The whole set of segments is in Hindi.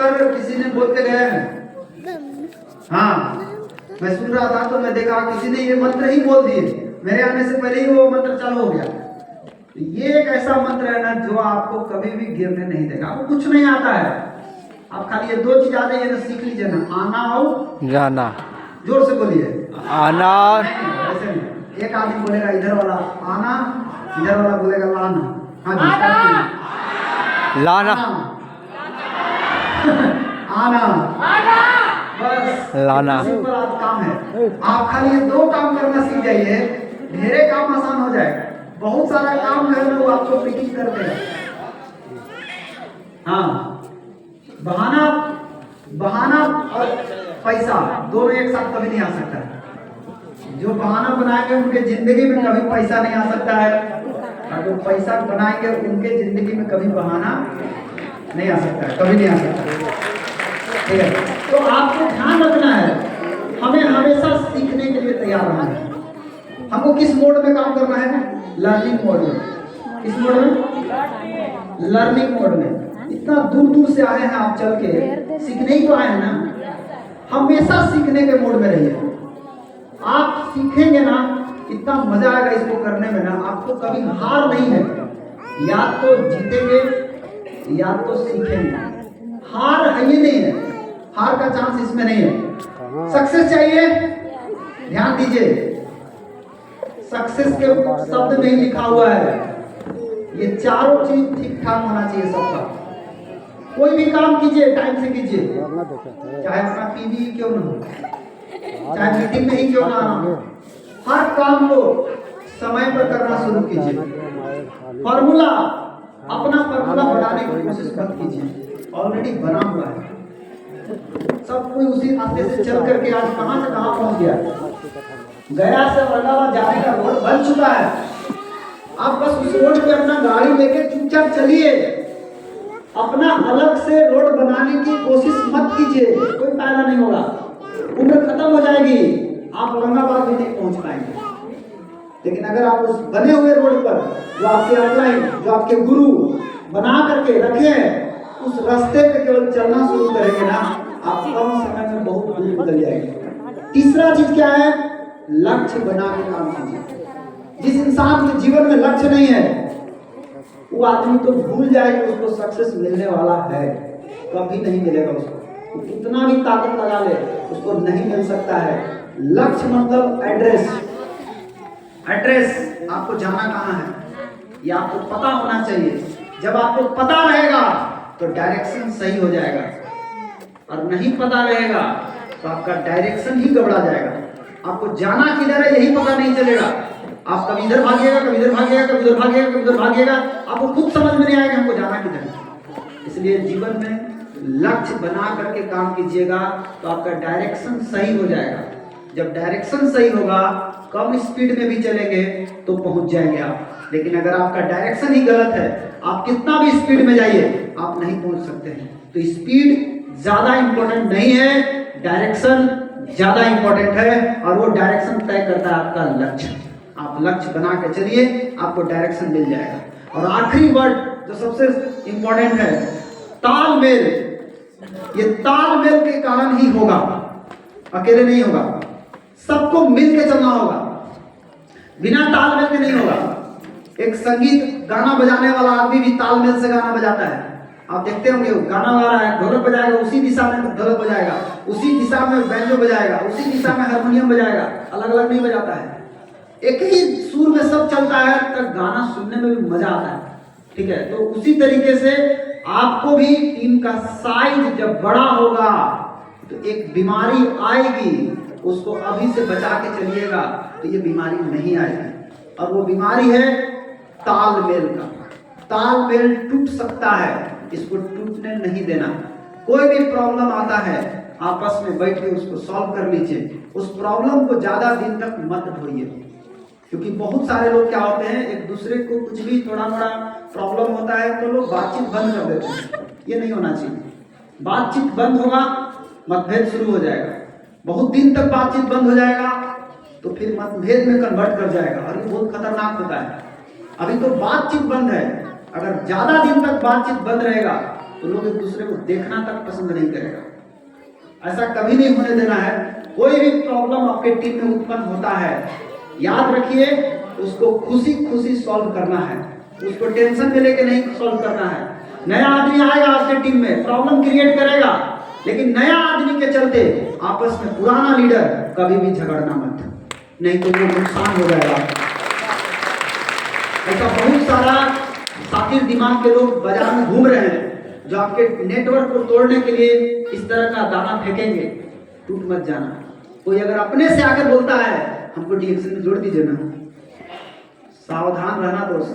पर किसी ने बोल के गया है। हाँ, मैं सुन रहा था तो मैं देखा किसी ने ये मंत्र ही बोल दिए, मेरे आने से पहले ही वो मंत्र चालू हो गया। तो ये एक ऐसा मंत्र है ना जो आपको कभी भी गिरने नहीं देगा। आपको कुछ नहीं आता है, आप खाली ये दो चीज आ जाइए ना, सीख लीजिए ना, आना और जाना। जोर से बोलिए, आना। ऐसे नहीं। एक आदमी बोलेगा इधर वाला आना, इधर वाला बोलेगा लाना। हाँ जी, लाना। आना, बस लाना। सिंपल आज काम है। आप खाली ये दो काम करना सीख जाइए, ढेरे काम आसान हो जाएगा। बहुत सारा काम है ना वो आपको पिकिंग करते हैं। हाँ, बहाना बहाना और पैसा दोनों एक साथ कभी नहीं आ सकता है। जो बहाना बनाएंगे उनके जिंदगी में कभी पैसा नहीं आ सकता है, और जो पैसा बनाएंगे उनके जिंदगी में कभी बहाना नहीं आ सकता है, कभी नहीं आ सकता। ठीक है, तो आपको ध्यान रखना है, हमें हमेशा सीखने के लिए तैयार रहना है। हमको किस मोड में काम करना है? लर्निंग मोड में। किस मोड में? लर्निंग मोड में। इतना दूर दूर से आए हैं आप चल के, सीखने ही तो आए हैं ना। हमेशा सीखने के मोड में रहिए। आप सीखेंगे ना, इतना मजा आएगा इसको करने में ना, आपको कभी हार नहीं है। या तो जीतेंगे या तो सीखेंगे, हार है ही नहीं है, हार का चांस इसमें नहीं है। सक्सेस चाहिए, ध्यान दीजिए, सक्सेस के शब्द में ही लिखा हुआ है, ये चारों चीज ठीक ठाक होना चाहिए सबका। कोई भी काम कीजिए टाइम से कीजिए, चाहे अपना पीवी क्यों ना हो, चाहे मीटिंग में ही क्यों ना हो, हर काम को समय पर करना शुरू कीजिए। फॉर्मूला, अपना फॉर्मूला बढ़ाने की कोशिश मत कीजिए, ऑलरेडी बना हुआ है। सब कोई उसी रास्ते से चल करके आज कहां से कहां पहुंच गया। गया से औरंगाबाद जाने का रोड बन चुका है, आप बस उस रोड पे अपना गाड़ी लेके चुपचाप चलिए। अपना अलग से रोड बनाने की कोशिश मत कीजिए, कोई फायदा नहीं होगा। उम्र खत्म हो जाएगी, आप औरंगाबाद भी नहीं पहुंच पाएंगे। लेकिन अगर आप उस बने हुए रोड पर जो आपके ऑनलाइन, जो आपके गुरु बना करके रखे हैं, उस रास्ते पे केवल चलना शुरू करेंगे ना, आप कम समय में बहुत दूर निकल जाएंगे। तीसरा चीज क्या है? लक्ष्य बना के काम कीजिए। जिस इंसान के जीवन में लक्ष्य नहीं है, वो आदमी तो भूल जाए कि उसको सक्सेस मिलने वाला है, कभी नहीं मिलेगा उसको। कितना भी ताकत लगा ले, उसको नहीं मिल सकता है। लक्ष्य मतलब एड्रेस। एड्रेस, आपको जाना कहाँ है ये आपको पता होना चाहिए। जब आपको पता रहेगा तो डायरेक्शन सही हो जाएगा, और नहीं पता रहेगा तो आपका डायरेक्शन ही गड़बड़ा जाएगा। आपको जाना किधर है यही पता नहीं चलेगा। आप कभी इधर भागिएगा, कभी इधर भागिएगा, कभी उधर भागिएगा, कभी उधर भागिएगा, आपको खुद समझ में नहीं आएगा हमको जाना किधर है। इसलिए जीवन में लक्ष्य बना करके काम कीजिएगा तो आपका डायरेक्शन सही हो जाएगा। जब डायरेक्शन सही होगा, कम स्पीड में भी चलेंगे तो पहुंच जाएंगे आप। लेकिन अगर आपका डायरेक्शन ही गलत है, आप कितना भी स्पीड में जाइए, आप नहीं पहुंच सकते हैं। तो स्पीड ज्यादा इंपॉर्टेंट नहीं है, डायरेक्शन ज्यादा इंपॉर्टेंट है, और वो डायरेक्शन तय करता है आपका लक्ष्य। आप लक्ष्य बना के चलिए, आपको डायरेक्शन मिल जाएगा। और आखिरी वर्ड जो सबसे इंपॉर्टेंट है, तालमेल। ये तालमेल के कारण ही होगा, अकेले नहीं होगा, सबको मिल के चलना होगा, बिना तालमेल के नहीं होगा। एक संगीत गाना बजाने वाला आदमी भी तालमेल से गाना बजाता है। आप देखते होंगे, गाना गा रहा है, ढोलक बजाएगा, उसी दिशा में ढोलक बजाएगा, उसी दिशा में बैंजो बजाएगा, उसी दिशा में हारमोनियम बजाएगा, अलग अलग नहीं बजाता है। एक ही सुर में सब चलता है, तब गाना सुनने में भी मजा आता है। ठीक है, तो उसी तरीके से आपको भी टीम का साइज जब बड़ा होगा तो एक बीमारी आएगी, उसको अभी से बचा के चलिएगा तो ये बीमारी नहीं आएगी। और वो बीमारी है तालमेल का। तालमेल टूट सकता है, इसको टूटने नहीं देना। कोई भी प्रॉब्लम आता है, आपस में बैठ के उसको सॉल्व कर लीजिए। उस प्रॉब्लम को ज्यादा दिन तक मत ढोइए, क्योंकि बहुत सारे लोग क्या होते हैं, एक दूसरे को कुछ भी थोड़ा मोड़ा प्रॉब्लम होता है तो लोग बातचीत बंद कर देते हैं। ये नहीं होना चाहिए। बातचीत बंद होगा, मतभेद शुरू हो जाएगा। बहुत दिन तक बातचीत बंद हो जाएगा तो फिर मतभेद में कन्वर्ट कर जाएगा, और ये बहुत खतरनाक होता है। अभी तो बातचीत बंद है, अगर ज्यादा दिन तक बातचीत बंद रहेगा तो लोग एक दूसरे को देखना तक पसंद नहीं करेगा। ऐसा कभी नहीं होने देना है। कोई भी प्रॉब्लम आपके टीम में उत्पन्न होता है, याद रखिए उसको खुशी खुशी सॉल्व करना है, उसको टेंशन में लेके नहीं सॉल्व करना है। नया आदमी आएगा आपके टीम में, प्रॉब्लम क्रिएट करेगा, लेकिन नया आदमी के चलते आपस में पुराना लीडर कभी भी झगड़ना मत, नहीं तो वो नुकसान हो जाएगा। ऐसा बहुत सारा सातिर दिमाग के लोग बाजार में घूम रहे हैं जो आपके नेटवर्क को तोड़ने के लिए इस तरह का दाना फेंकेंगे। टूट मत जाना। कोई अगर अपने से आकर बोलता है हमको डीएक्शन में जोड़ दीजिए ना, सावधान रहना दोस्त।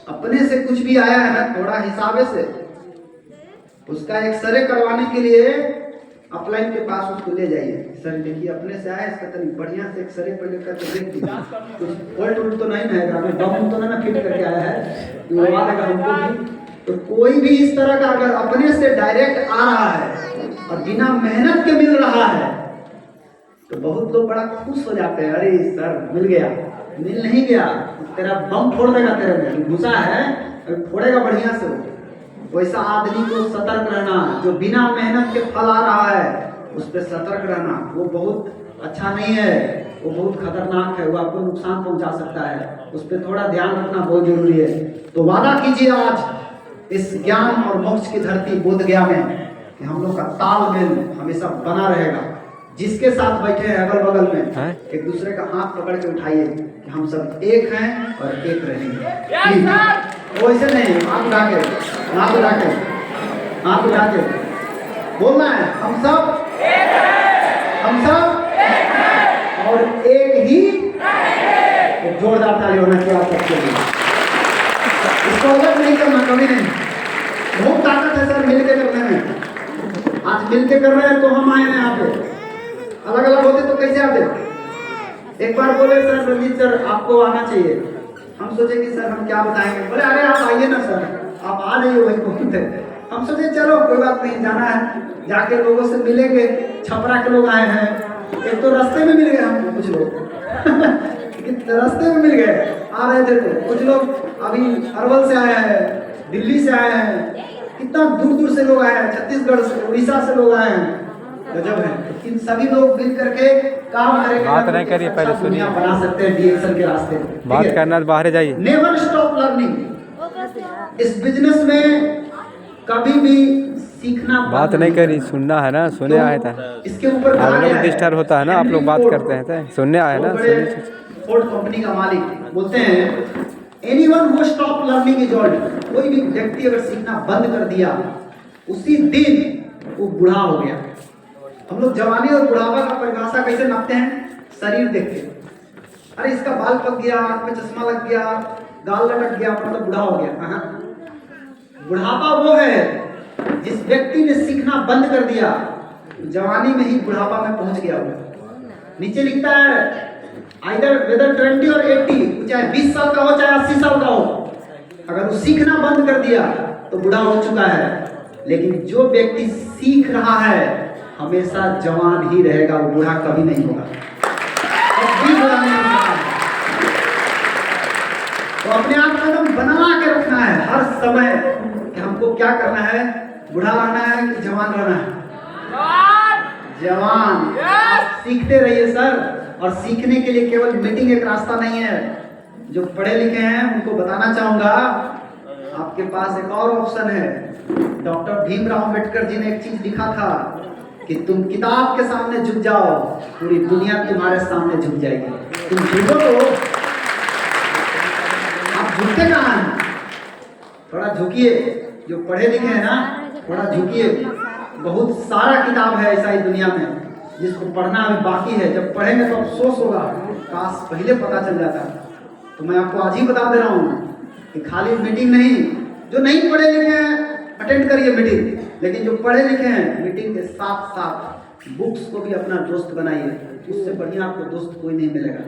अपने से कुछ भी आया है ना, थोड़ा हिसाबे से उसका एक्सरे करवाने के लिए अपलाइन के पास उसको ले जाइए। सर देखिए अपने से आया, इसका तो बढ़िया से एक्सरे पहले करके देख लीजिए, कुछ फॉल्ट उल्ट तो नहीं है, ग्रामीण डॉक्टर तो ना फिट करके आया है वो वाला हमको भी। तो कोई भी इस तरह का अगर अपने से डायरेक्ट आ रहा है और बिना मेहनत के मिल रहा है तो बहुत लोग बड़ा खुश हो जाते हैं, अरे सर मिल गया। मिल नहीं गया, तेरा बम फोड़ देगा, तेरे में घुसा है फोड़ेगा बढ़िया से। वैसा आदमी को सतर्क रहना, जो बिना मेहनत के फल आ रहा है उस पर सतर्क रहना, वो बहुत अच्छा नहीं है, वो बहुत खतरनाक है, वो आपको नुकसान पहुंचा सकता है। उस पर थोड़ा ध्यान रखना बहुत जरूरी है। तो वादा कीजिए आज इस ज्ञान और मोक्ष की धरती बोध गया में कि हम लोग का तालमेल हमेशा बना रहेगा। जिसके साथ बैठे हैं अगल बगल में एक दूसरे का हाथ पकड़ के उठाइए कि हम सब एक हैं और एक रहेंगे। वैसे नहीं, हाथ उठा के हाथ उठा के हाथ उठा के बोलना है, हम सब और एक ही। एक जोरदार ताली होना चाहिए आप सबके लिए। इसको अलग नहीं करना, कभी नहीं। बहुत ताकत है सर मिलके करने में। आज मिलके कर रहे हैं तो हम आए हैं यहाँ पे, अलग अलग होते तो कैसे आते। एक बार बोले सर रंजीत सर आपको आना चाहिए, हम सोचे कि सर हम क्या बताएंगे, बोले अरे आप आइए ना सर, आप आ जाइए, वही बहुत है। हम सोचे चलो कोई बात नहीं, जाना है, जाके लोगों से मिलेंगे। छपरा के लोग आए हैं, एक तो रास्ते में मिल गए हमको कुछ लोग रास्ते में मिल गए, आ रहे थे तो कुछ लोग अभी अरवल से आए हैं, दिल्ली से आए हैं, कितना दूर दूर से लोग आए हैं, छत्तीसगढ़ से, उड़ीसा से लोग आए हैं। गजब है। इन सभी लोग मिल करके काम करेंगे, बात नहीं करिए, पहले सुनिए, बना सकते हैं डीएक्शन के रास्ते। बात करना तो बाहर जाइए। Never stop learning. इस बिजनेस में कभी भी सीखना बात नहीं करी, सुनना है ना, सुने आए था। इसके ऊपर आप लोग डिस्टर्ब होता है ना, आप लोग बात करते हैं, सुनने आए ना। फोर्ड कंपनी का मालिक बोलते हैं anyone who stop learning is old. कोई भी व्यक्ति अगर सीखना बंद कर दिया उसी दिन वो बूढ़ा हो गया। हम लोग जवानी और बुढ़ापा का परिभाषा कैसे नापते हैं? शरीर देख के, अरे इसका बाल पक गया, आंख में चश्मा लग गया, गाल लटक गया, मतलब बूढ़ा हो गया। बुढ़ापा वो है जिस व्यक्ति ने सीखना बंद कर दिया, जवानी में ही बुढ़ापा में पहुंच गया वो। नीचे लिखता है आइदर वेदर 20 और 80, चाहे 20 साल का हो चाहे 80 साल का हो, अगर वो सीखना बंद कर दिया तो बूढ़ा हो चुका है। लेकिन जो व्यक्ति सीख रहा है हमेशा जवान ही रहेगा, वो बूढ़ा कभी नहीं होगा, कभी बूढ़ा नहीं होगा। तो अपने आप को एकदम बना के रखना है हर समय कि हमको क्या करना है, बूढ़ा रहना है कि जवान रहना है? जवान। सीखते रहिए सर, और सीखने के लिए केवल मीटिंग एक रास्ता नहीं है। जो पढ़े लिखे हैं उनको बताना चाहूंगा आपके पास एक और ऑप्शन है। डॉक्टर भीमराव अंबेडकर जी ने एक चीज लिखा था कि तुम किताब के सामने झुक जाओ, पूरी दुनिया तुम्हारे सामने झुक जाएगी। तुम झुको तो आप झुकते कहाँ हैं? थोड़ा झुकिए, जो पढ़े लिखे हैं ना थोड़ा झुकिए। बहुत सारा किताब है ऐसा ही दुनिया में जिसको पढ़ना अभी बाकी है। जब पढ़ेंगे तो अफसोस होगा, काश पहले पता चल जाता। तो मैं आपको आज ही बता दे रहा हूँ कि खाली मीटिंग नहीं, जो नहीं पढ़े लिखे हैं अटेंड करिए मीटिंग, लेकिन जो पढ़े लिखे हैं मीटिंग के साथ साथ बुक्स को भी अपना दोस्त बनाइए। उससे बढ़िया आपको दोस्त कोई नहीं मिलेगा।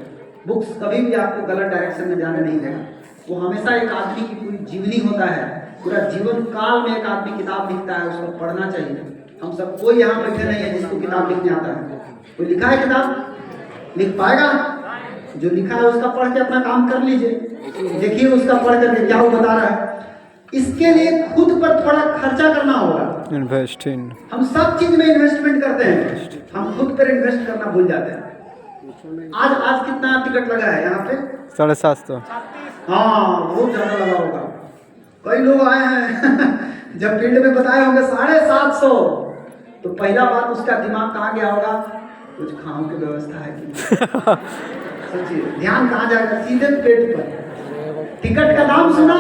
बुक्स कभी भी आपको गलत डायरेक्शन में जाने नहीं देगा। वो हमेशा एक आदमी की पूरी जीवनी होता है, पूरा जीवन काल में एक आदमी किताब लिखता है, उसको पढ़ना चाहिए। हम सब कोई यहाँ बैठे नहीं है जिसको किताब लिखने आता है। कोई लिखा है किताब? लिख पाएगा? जो लिखा है उसका पढ़ के अपना काम कर लीजिए, देखिए उसका पढ़ करके क्या वो बता रहा है। इसके लिए खुद पर थोड़ा खर्चा करना होगा। इन्वेस्ट इन हम सब चीज में इन्वेस्टमेंट करते हैं, हम खुद पर इन्वेस्ट करना भूल जाते हैं। आज कितना टिकट लगा है यहाँ पे? 750। हाँ, बहुत ज्यादा लगा होगा। कई लोग आए हैं जब फील्ड में बताए होंगे 750, तो पहला बात उसका दिमाग कहाँ गया होगा, कुछ खाओ की व्यवस्था है कि सोचिए, ध्यान कहाँ जाएगा? सीधे पेट पर। टिकट का दाम सुना,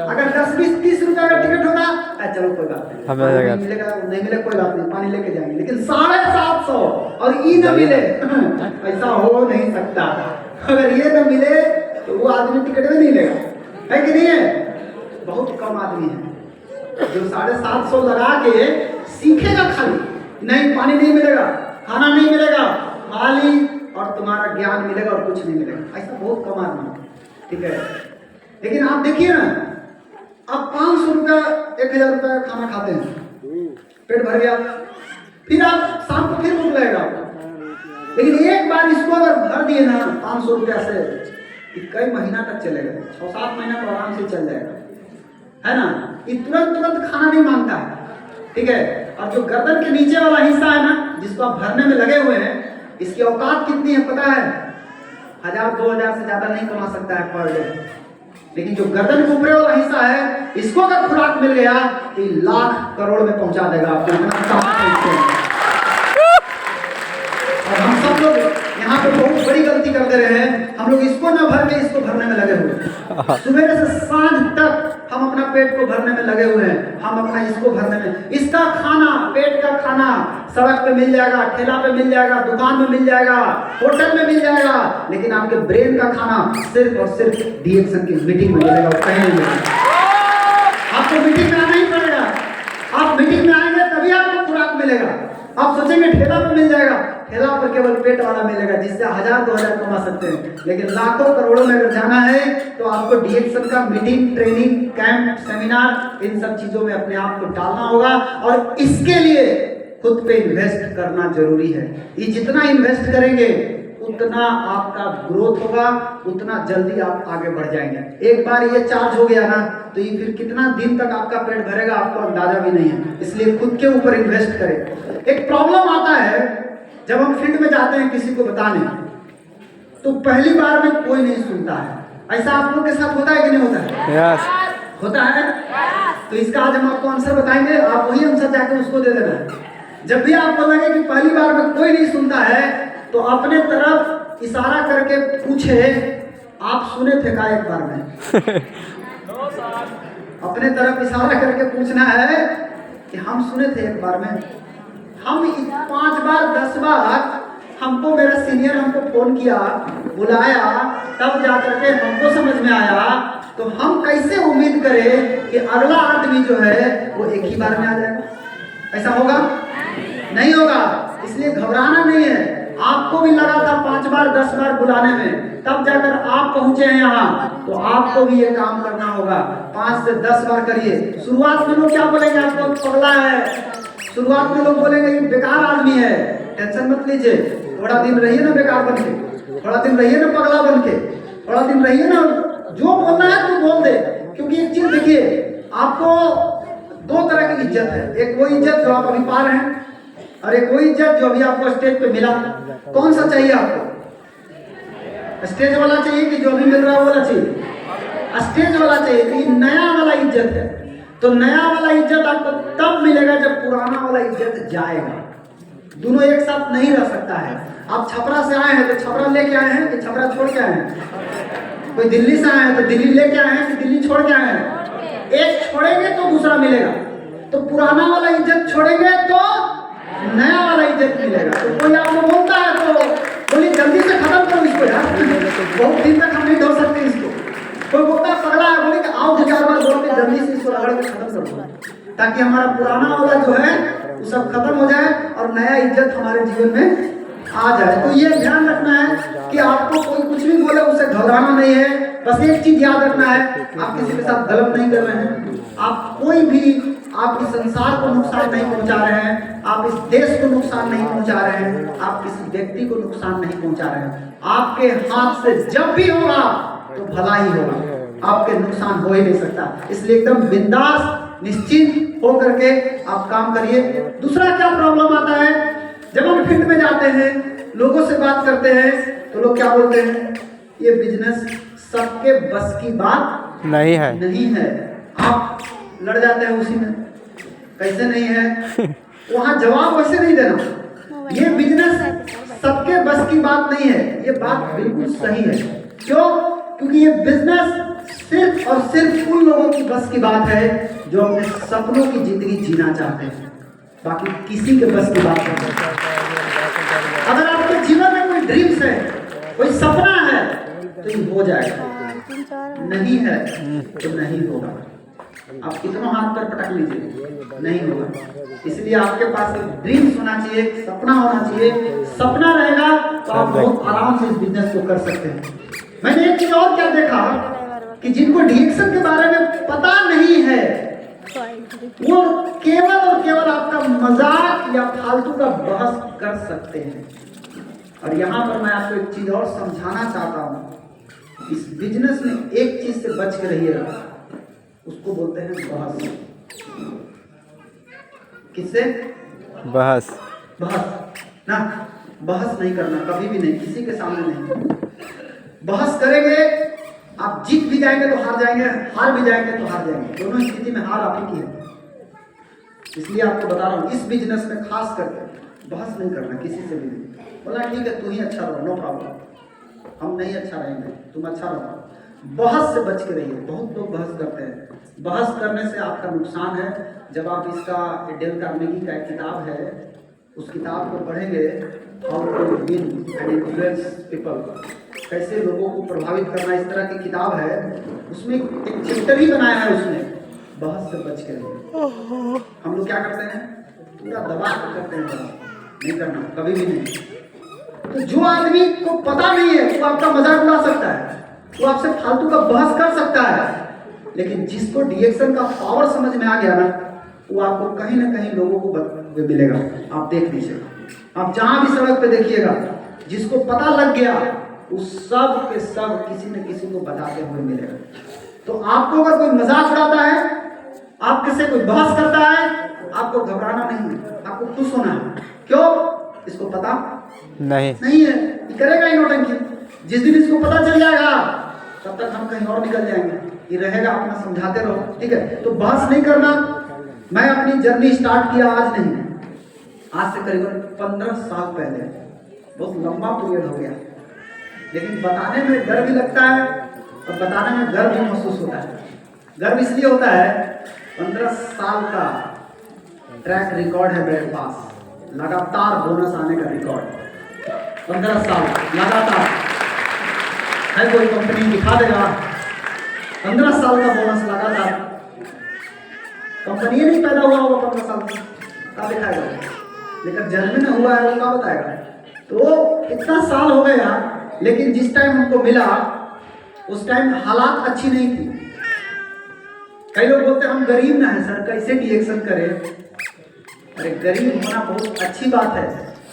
अगर 10, 20, 30 रुपए का टिकट होगा, चलो कोई बात नहीं, हमें नहीं मिलेगा, नहीं मिले कोई बात नहीं, पानी लेके जाएंगे। लेकिन 750 और ये न मिले, ऐसा हो नहीं सकता। अगर ये न मिले तो वो आदमी टिकट में नहीं लेगा, है कि नहीं है? बहुत कम आदमी है जो 750 लगा के सीखेगा। खाली नहीं, पानी नहीं मिलेगा, खाना नहीं मिलेगा, खाली और तुम्हारा ज्ञान मिलेगा और कुछ नहीं मिलेगा। ऐसा बहुत कम आदमी, ठीक है। लेकिन आप देखिए ना, आप 500 रुपया 1000 रुपया का खाना खाते हैं, पेट भर गया, फिर आप शाम को फिर भूख लगेगा। लेकिन एक बार इसको अगर भर दिए ना 500 रुपया से, कि कई महीना तक चलेगा, 6-7 महीना तो आराम से चल जाएगा, है ना? ये तुरंत खाना नहीं मांगता है, ठीक है। और जो गर्दन के नीचे वाला हिस्सा है ना, जिसको आप भरने में लगे हुए हैं, इसकी औकात कितनी है पता है? 1000-2000 से ज्यादा नहीं कमा सकता है पर डे। लेकिन जो गर्दन के ऊपर वाला हिस्सा है, इसको अगर खुराक मिल गया तो लाख करोड़ में पहुंचा देगा आपको। और हम सब लोग यहाँ पे बहुत बड़ी गलती करते रहे हैं। हम लोग इसको ना भर के इसको भरने में लगे हुए हैं। सुबह से सांझ तक हम अपना पेट को भरने में लगे हुए हैं, हम अपना इसको भरने में। इसका खाना, पेट का खाना सड़क पे मिल जाएगा, ठेला पे मिल जाएगा, दुकान में मिल जाएगा, होटल में मिल जाएगा, लेकिन आपके ब्रेन का खाना सिर्फ और सिर्फ डीएक्शन की मीटिंग में मिलेगा, कहीं नहीं मिलेगा। आपको मीटिंग में आना ही पड़ेगा। आप मीटिंग में आएंगे तभी आपको खुराक मिलेगा। आप सोचेंगे ठेला पे मिल जाएगा, ठेला पर केवल पेट वाला मिलेगा, जिससे 1000-2000 कमा सकते हैं। लेकिन लाखों करोड़ों में अगर जाना है तो आपको डीएक्शन का मीटिंग, ट्रेनिंग, कैंप, सेमिनार, इन सब चीजों में अपने आप को डालना होगा। और इसके लिए खुद पे इन्वेस्ट करना जरूरी है। ये जितना इन्वेस्ट करेंगे उतना आपका ग्रोथ होगा, उतना जल्दी आप आगे बढ़ जाएंगे। एक बार ये चार्ज हो गया ना, तो ये फिर कितना दिन तक आपका पेट भरेगा आपको अंदाजा भी नहीं है। इसलिए खुद के ऊपर इन्वेस्ट करें। एक प्रॉब्लम आता है जब हम फील्ड में जाते हैं किसी को बताने, तो पहली बार में कोई नहीं सुनता है। ऐसा आप लोग के साथ होता है कि नहीं होता है? यस होता है। तो इसका आज हम आपको आंसर बताएंगे, आप वही आंसर जाके उसको दे देना। जब भी आपको लगे कि पहली बार में कोई नहीं सुनता है, तो अपने तरफ इशारा करके पूछे, आप सुने थे का एक बार में? अपने तरफ इशारा करके पूछना है कि हम सुने थे एक बार में। हम 5 बार 10 बार हमको मेरा सीनियर हमको फोन किया, बुलाया, तब जाकर के हमको समझ में आया। तो हम कैसे उम्मीद करें कि अगला आदमी जो है वो एक ही बार में आ जाएगा? ऐसा होगा? नहीं होगा। इसलिए घबराना नहीं है। आपको भी लगा था 5 बार 10 बार बुलाने में, तब जाकर आप पहुंचे हैं यहाँ, तो आपको भी ये काम करना होगा। 5 से 10 बार करिए। शुरुआत में लोग क्या बोलेंगे? आपको पगला है। शुरुआत में लोग बोलेंगे ये बेकार आदमी है। टेंशन मत लीजिए, थोड़ा दिन रहिए ना बेकार बन के, थोड़ा दिन रहिए ना पगला बन के, थोड़ा दिन रहिए ना, जो बोलना है तो बोल दे। क्योंकि एक चीज देखिए, आपको 2 तरह की इज्जत है। एक वो इज्जत जो आप अभी पा रहे हैं, और एक वो इज्जत जो अभी आपको स्टेज पे मिला। कौन सा चाहिए आपको? स्टेज वाला चाहिए कि जो अभी मिल रहा है वो वाला चाहिए? स्टेज वाला चाहिए। तो ये नया वाला इज्जत है। तो नया वाला इज्जत आपको तब मिलेगा जब पुराना वाला इज्जत जाएगा। दोनों एक साथ नहीं रह सकता है। आप छपरा से आए हैं तो छपरा लेके आए हैं कि छपरा छोड़ के आए हैं? कोई दिल्ली से आए हैं तो दिल्ली लेके आए हैं कि दिल्ली छोड़ के आए हैं? एक छोड़ेंगे तो दूसरा मिलेगा। तो पुराना वाला इज्जत छोड़ेंगे तो नया वाला इज्जत मिलेगा। तो कोई आपको बोलता है तो बोलिए जल्दी से खत्म करो इसको यार, बहुत दिन तक हम नहीं ढो सकते इसको। कोई बोलता है पगला है, बोले कि आओ 2-4 बार बोल के जल्दी से इसको रगड़ के खत्म करो, ताकि हमारा पुराना वाला जो है वो सब खत्म हो जाए और नया इज्जत हमारे जीवन में आ जाए। तो ये ध्यान रखना है कि आपको कोई कुछ भी बोले उससे घबराना नहीं है। बस एक चीज याद रखना है, आप किसी के साथ गलत नहीं कर रहे हैं। आप कोई भी आप इस संसार को नुकसान नहीं पहुंचा रहे हैं, आप इस देश को नुकसान नहीं पहुंचा रहे हैं, आप किसी व्यक्ति को नुकसान नहीं पहुंचा रहे हैं। आपके हाथ से जब भी होगा तो भला ही होगा। आपके नुकसान हो ही नहीं सकता। इसलिए एकदम बिंदास निश्चिंत हो करके आप काम करिए। दूसरा क्या प्रॉब्लम आता है, जब हम फील्ड में जाते हैं, लोगों से बात करते हैं, तो लोग क्या बोलते हैं, ये बिजनेस सबके बस की बात नहीं है। आप लड़ जाते हैं उसी में, कैसे नहीं है। वहां जवाब वैसे नहीं देना, ये बिजनेस सबके बस की बात नहीं है, ये बात बिल्कुल सही है। क्यों? क्योंकि ये बिजनेस सिर्फ और सिर्फ उन लोगों की बस की बात है जो अपने सपनों की जिंदगी जीना चाहते हैं, बाकी किसी के बस की बात नहीं है। अगर आपके जीवन में कोई ड्रीम्स है, कोई सपना है, तो ये हो जाएगा, नहीं है तो नहीं होगा। आप कितना हाथ पर पटक लीजिए, नहीं होगा। इसलिए आपके पास एक ड्रीम्स होना चाहिए, सपना होना चाहिए। सपना रहेगा तो आप बहुत आराम से इस बिजनेस को कर सकते हैं। मैंने एक चीज और क्या देखा कि जिनको डीएक्शन के बारे में पता नहीं है, वो केवल और केवल आपका मजाक या फालतू का बहस कर सकते हैं। और यहाँ पर मैं आपको एक चीज और समझाना चाहता हूँ, इस बिजनेस में एक चीज से बच के रहिएगा, उसको बोलते हैं बहस। किससे? बहस ना, बहस नहीं करना कभी भी नहीं, किसी के सामने नहीं। बहस करेंगे, आप जीत भी जाएंगे तो हार जाएंगे, हार भी जाएंगे तो हार जाएंगे, दोनों स्थिति में हार आप ही की है। इसलिए आपको बता रहा हूँ, इस बिजनेस में खास करके बहस नहीं करना किसी से भी। बोला ठीक है तू ही अच्छा रहो, नो प्रॉब्लम, हम नहीं अच्छा रहेंगे, तुम अच्छा रहो। बहस से बच के रहिए। बहुत लोग बहस करते हैं, बहस करने से आपका नुकसान है। जब आप इसका डेल कार्नेगी का एक किताब है, उस किताब को पढ़ेंगे, how to win and influence people, कैसे लोगों को प्रभावित करना, इस तरह की किताब है। उसमें एक चैप्टर ही बनाया है, उसमें बहस से बच के रहिए। हम लोग क्या करते हैं, पूरा दबा करते हैं, बहस नहीं करना कभी भी नहीं। तो जो आदमी को पता नहीं है वो आपका मजाक उड़ा सकता है, वो आपसे फालतू का बहस कर सकता है, लेकिन जिसको डीएक्शन का पावर समझ में आ गया ना, वो आपको कहीं ना कहीं लोगों को मिलेगा। आप देख लीजिए, आप जहां भी सड़क पे देखिएगा, जिसको पता लग गया वो सब के सब किसी न किसी को बताते हुए मिलेगा। तो आपको अगर कोई मजाक उड़ाता है, आपके से कोई बहस करता है, आपको घबराना नहीं है, आपको खुश होना है। क्यों? इसको पता नहीं है, ये करेगा ही नौटंकी। जिस दिन इसको पता चल जाएगा, तब तक हम कहीं और निकल जाएंगे। ये रहेगा अपना, समझाते रहो, ठीक है। तो बहस नहीं करना। मैं अपनी जर्नी स्टार्ट किया आज नहीं, आज से करीबन 15 साल पहले, बहुत लंबा पीरियड हो गया, लेकिन बताने में डर भी लगता है और बताने में गर्व भी महसूस होता है। गर्व इसलिए होता है, 15 साल का ट्रैक रिकॉर्ड है मेरे पास, लगातार बोनस आने का रिकॉर्ड। 15 साल लगातार है, कोई कंपनी दिखा देगा 15 साल का बोनस लगातार। कंपनी नहीं पैदा हुआ होगा 15 साल में, क्या दिखाएगा, लेकिन जन्म में हुआ है वो क्या बताएगा। तो इतना साल हो गया, लेकिन जिस टाइम हमको मिला उस टाइम हालात अच्छी नहीं थी। कई लोग बोलते हैं हम गरीब ना है सर, कैसे डीएक्शन करें। अरे गरीब होना बहुत अच्छी बात है,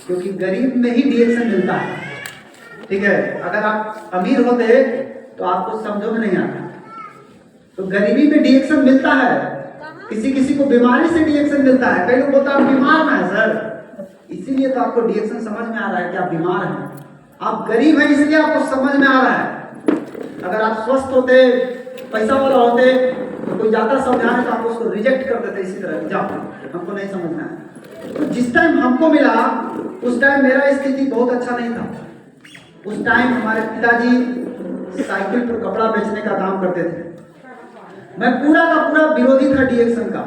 क्योंकि गरीब में ही डीएक्शन मिलता है, ठीक है। अगर आप अमीर होते तो आपको समझो में नहीं आता। तो गरीबी में डीएक्शन मिलता है, किसी किसी को बीमारी से डीएक्शन मिलता है। कई लोग बोलते हैं आप बीमार ना है सर, इसीलिए तो आपको डीएक्शन समझ में आ रहा है कि आप बीमार हैं। आप गरीब हैं इसलिए आपको समझ में आ रहा है। अगर आप स्वस्थ होते, पैसा वाला होते, तो कोई जाता समझाने तो आप उसको रिजेक्ट कर देते इसी तरह, जाओ हमको नहीं समझना है। तो जिस टाइम हमको मिला उस टाइम मेरा स्थिति बहुत अच्छा नहीं था। उस टाइम हमारे पिताजी साइकिल पर कपड़ा बेचने का काम करते थे। मैं पूरा का पूरा विरोधी था डीएक्शन का,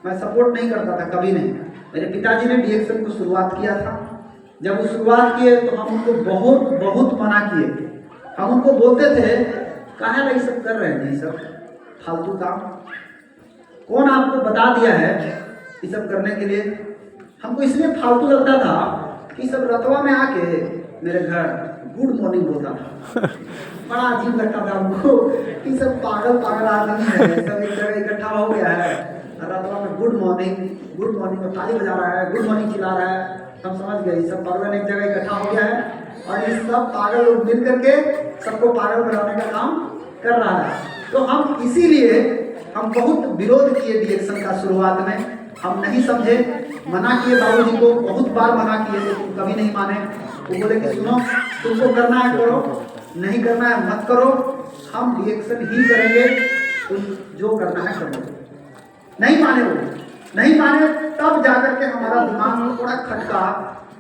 मैं सपोर्ट नहीं करता था कभी नहीं। मेरे पिताजी ने डीएक्शन को शुरुआत किया था। जब वो शुरुआत किए तो हम उनको बहुत बहुत मना किए। हम उनको बोलते थे काहे नहीं सब कर रहे हैं जी, सब फालतू काम, कौन आपको बता दिया है ये सब करने के लिए। हमको इसलिए फालतू लगता था कि सब रतवा में आके मेरे घर गुड मॉर्निंग बोलता था। बड़ा अजीब लगता था हमको कि सब पागल पागल आदमी है, सब एक जगह इकट्ठा हो गया है, रतवा में गुड मॉर्निंग में ताली बजा रहा है, गुड मॉर्निंग चिल्ला रहा है। हम समझ गए सब पागल एक जगह इकट्ठा हो गया है और ये सब पागल लोग मिल करके सबको पागल बनाने का काम कर रहा है। तो हम इसीलिए हम बहुत विरोध किए डीएक्शन का शुरुआत में, हम नहीं समझे, मना किए बाबूजी को, बहुत बार मना किए लेकिन कभी नहीं माने। वो बोले कि सुनो, तुमको करना है करो, नहीं करना है मत करो, हम डीएक्शन ही करेंगे, तुम जो करना है करो। नहीं माने वो, नहीं माने, तब जाकर के हमारा दिमाग में थोड़ा खटका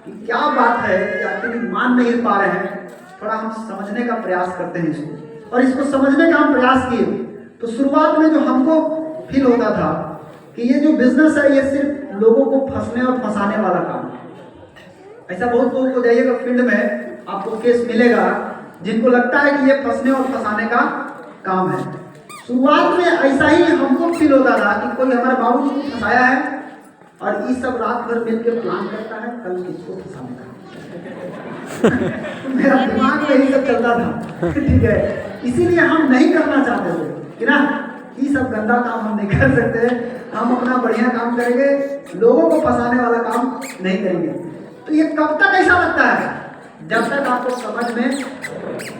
कि क्या बात है कि आखिर मान नहीं पा रहे हैं। थोड़ा हम समझने का प्रयास करते हैं इसको, और इसको समझने का हम प्रयास किए तो शुरुआत में जो हमको फील होता था कि ये जो बिजनेस है ये सिर्फ लोगों को फंसने और फंसाने वाला काम है। ऐसा बहुत लोगों को जाइएगा फील्ड में, आपको केस मिलेगा जिनको लगता है कि ये फंसने और फंसाने का काम है। शुरुआत में ऐसा ही हमको फील होता था कि कोई हमारे बाबूजी को फंसाया है और ये सब रात भर मिलकर प्लान करता है कल किसको फंसाने का। मेरा दिमाग में यही सब चलता था, ठीक है। इसीलिए हम नहीं करना चाहते थे कि ना, ये सब गंदा काम हम नहीं कर सकते, हम अपना बढ़िया काम करेंगे, लोगों को फंसाने वाला काम नहीं करेंगे। तो ये कब तक ऐसा लगता है? जब तक आपको समझ में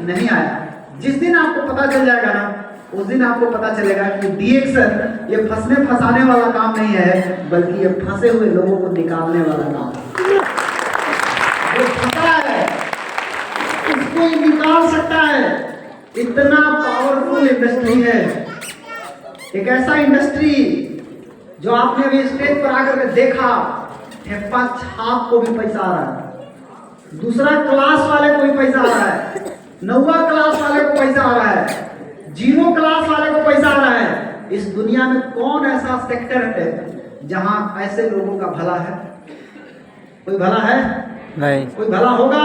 नहीं आया। जिस दिन आपको पता चल जाएगा ना, उस दिन आपको पता चलेगा कि डीएक्शन ये फंसने फंसाने वाला काम नहीं है, बल्कि ये फंसे हुए लोगों को निकालने वाला काम है। जो फंसा है उसको निकाल सकता है। इतना पावरफुल इंडस्ट्री है, एक ऐसा इंडस्ट्री जो आपने अभी स्टेज पर आकर के देखा, ठेप्पा छाप को भी पैसा आ रहा है, दूसरा क्लास वाले को भी पैसा आ रहा है, 9वां क्लास वाले को पैसा आ रहा है, 0 क्लास वाले को पैसा आ रहा है। इस दुनिया में कौन ऐसा सेक्टर है जहां ऐसे लोगों का भला है? कोई भला है? नहीं। कोई भला होगा?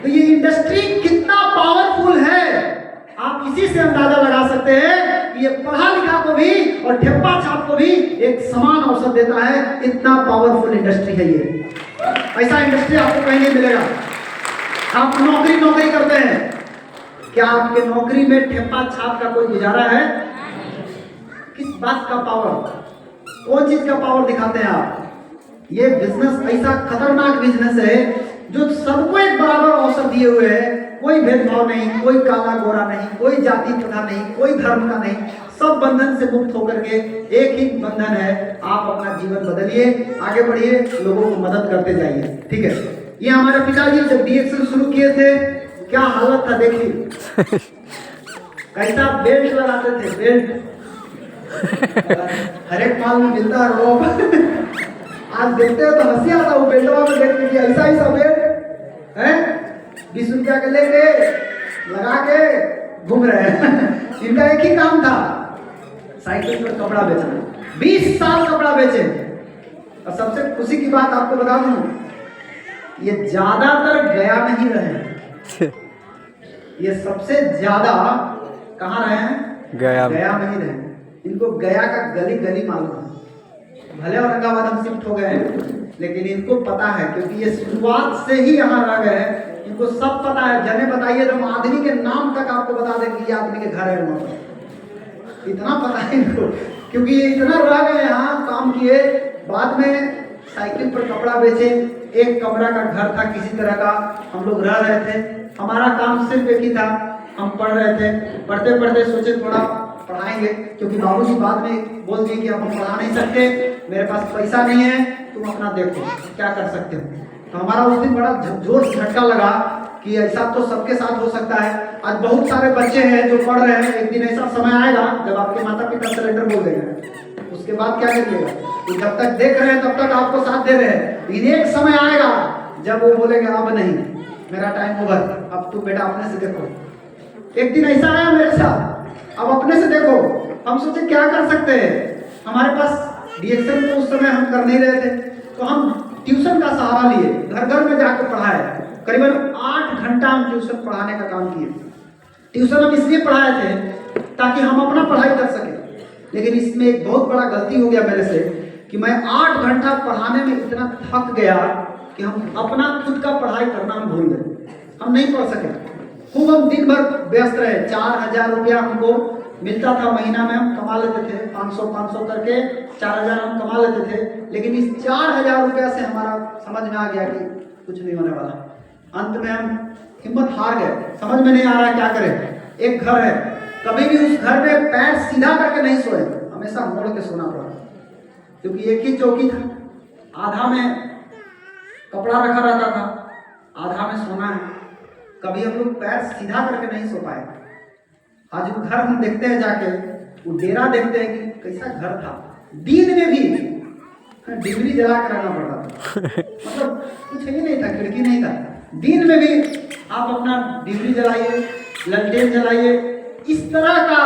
तो ये इंडस्ट्री कितना पावरफुल है आप इसी से अंदाजा लगा सकते हैं कि ये पढ़ा लिखा को भी और ठेप्पा छाप को भी एक समान अवसर देता है। इतना पावरफुल इंडस्ट्री है ये। ऐसा इंडस्ट्री आपको कहीं नहीं मिलेगा। आप नौकरी करते हैं, क्या आपके नौकरी में ठेप्पा छाप का कोई गुजारा है? किस बात का पावर, कौन चीज का पावर दिखाते हैं आप? ये बिजनेस ऐसा खतरनाक बिजनेस है जो सबको एक बराबर अवसर दिए हुए है। कोई भेदभाव नहीं, कोई काला गोरा नहीं, कोई जाति प्रथा नहीं, कोई धर्म का नहीं, सब बंधन से मुक्त होकर के एक ही बंधन है। आप अपना जीवन बदलिए, आगे बढ़िए, लोगों को मदद करते जाइए, ठीक है। ये हमारे पिताजी जब डीएक्शन शुरू किए थे, क्या हालत था देखिए। कैसा बेल्ट लगाते थे, बेल्ट हर एक माल में मिलता है रोब। आज देखते हो तो हंसी आता है बेल्टवा में देख के, ऐसा बेल्ट है 20 रुपया के लेके लगा के घूम रहे हैं। इनका एक ही काम था, साइकिल पर कपड़ा बेचना। 20 साल कपड़ा बेचे। और सबसे खुशी की बात आपको बता दूं, ये ज्यादातर गया नहीं रहे, ये सबसे ज्यादा कहाँ रहे हैं? गया नहीं रहे। इनको गया का गली गली मालूम है। भले औरंगाबाद हम शिफ्ट हो गए हैं, लेकिन इनको पता है क्योंकि ये शुरुआत से ही यहाँ रह गए हैं। इनको सब पता है। जने बताइए तो आदमी के नाम तक आपको बता दें कि ये आदमी के घर है वहाँ पर। इतना पता है इनको, क्योंकि ये इतना रह गए यहाँ, काम किए, बाद में साइकिल पर कपड़ा बेचे। एक कमरा का घर था किसी तरह का, हम लोग रह रहे थे। हमारा काम सिर्फ एक ही था, हम पढ़ रहे थे। पढ़ते पढ़ते सोचे थोड़ा पढ़ाएंगे, क्योंकि बाबूजी बाद में बोल दिए कि अब हम पढ़ा नहीं सकते, मेरे पास पैसा नहीं है, तुम अपना देखो क्या कर सकते हो। तो हमारा उस दिन बड़ा जोर से झटका लगा कि ऐसा तो सबके साथ हो सकता है। आज बहुत सारे बच्चे हैं जो पढ़ रहे हैं, एक दिन ऐसा समय आएगा जब आपके माता पिता सरेंडर बोल देंगे, उसके बाद क्या करिएगा? तो जब तक देख रहे हैं तब तक आपको साथ दे रहे हैं, लेकिन एक समय आएगा जब वो बोलेंगे अब नहीं, मेरा टाइम ओवर, अब तुम बेटा अपने से देखो। एक दिन ऐसा आया मेरे साथ, अब अपने से देखो। हम सोचे क्या कर सकते हैं, हमारे पास डीएक्शन तो उस समय हम कर नहीं रहे थे, तो हम ट्यूशन का सहारा लिए, घर घर में जाकर पढ़ाए। करीबन 8 घंटा हम ट्यूशन पढ़ाने का काम किए। ट्यूशन हम इसलिए पढ़ाए थे ताकि हम अपना पढ़ाई कर सके, लेकिन इसमें एक बहुत बड़ा गलती हो गया मेरे से कि मैं 8 घंटा पढ़ाने में इतना थक गया कि हम अपना खुद का पढ़ाई करना हम भूल गए, हम नहीं पढ़ सके। खूब हम दिन भर व्यस्त रहे। 4000 रुपया हमको मिलता था महीना में, हम कमा लेते थे 500 करके 4000 हम कमा लेते थे। लेकिन इस 4000 रुपया से हमारा समझ में आ गया कि कुछ नहीं होने वाला। अंत में हम हिम्मत हार गए, समझ में नहीं आ रहा क्या करें। एक घर है, कभी भी उस घर में पैर सीधा करके नहीं सोए, हमेशा मोड़ के सोना पड़ा, क्योंकि एक ही चौकी था, आधा में कपड़ा रखा रहता था, आधा में सोना है। कभी हम लोग पैर सीधा करके नहीं सो पाए। आज वो घर हम देखते हैं जाके, वो डेरा देखते हैं कि कैसा घर था। दिन में भी डिबरी जला कर रहना पड़ता था, मतलब कुछ ही नहीं था, खिड़की नहीं था। दिन में भी आप अपना डिबरी जलाइए, ललटेन जलाइए, इस तरह का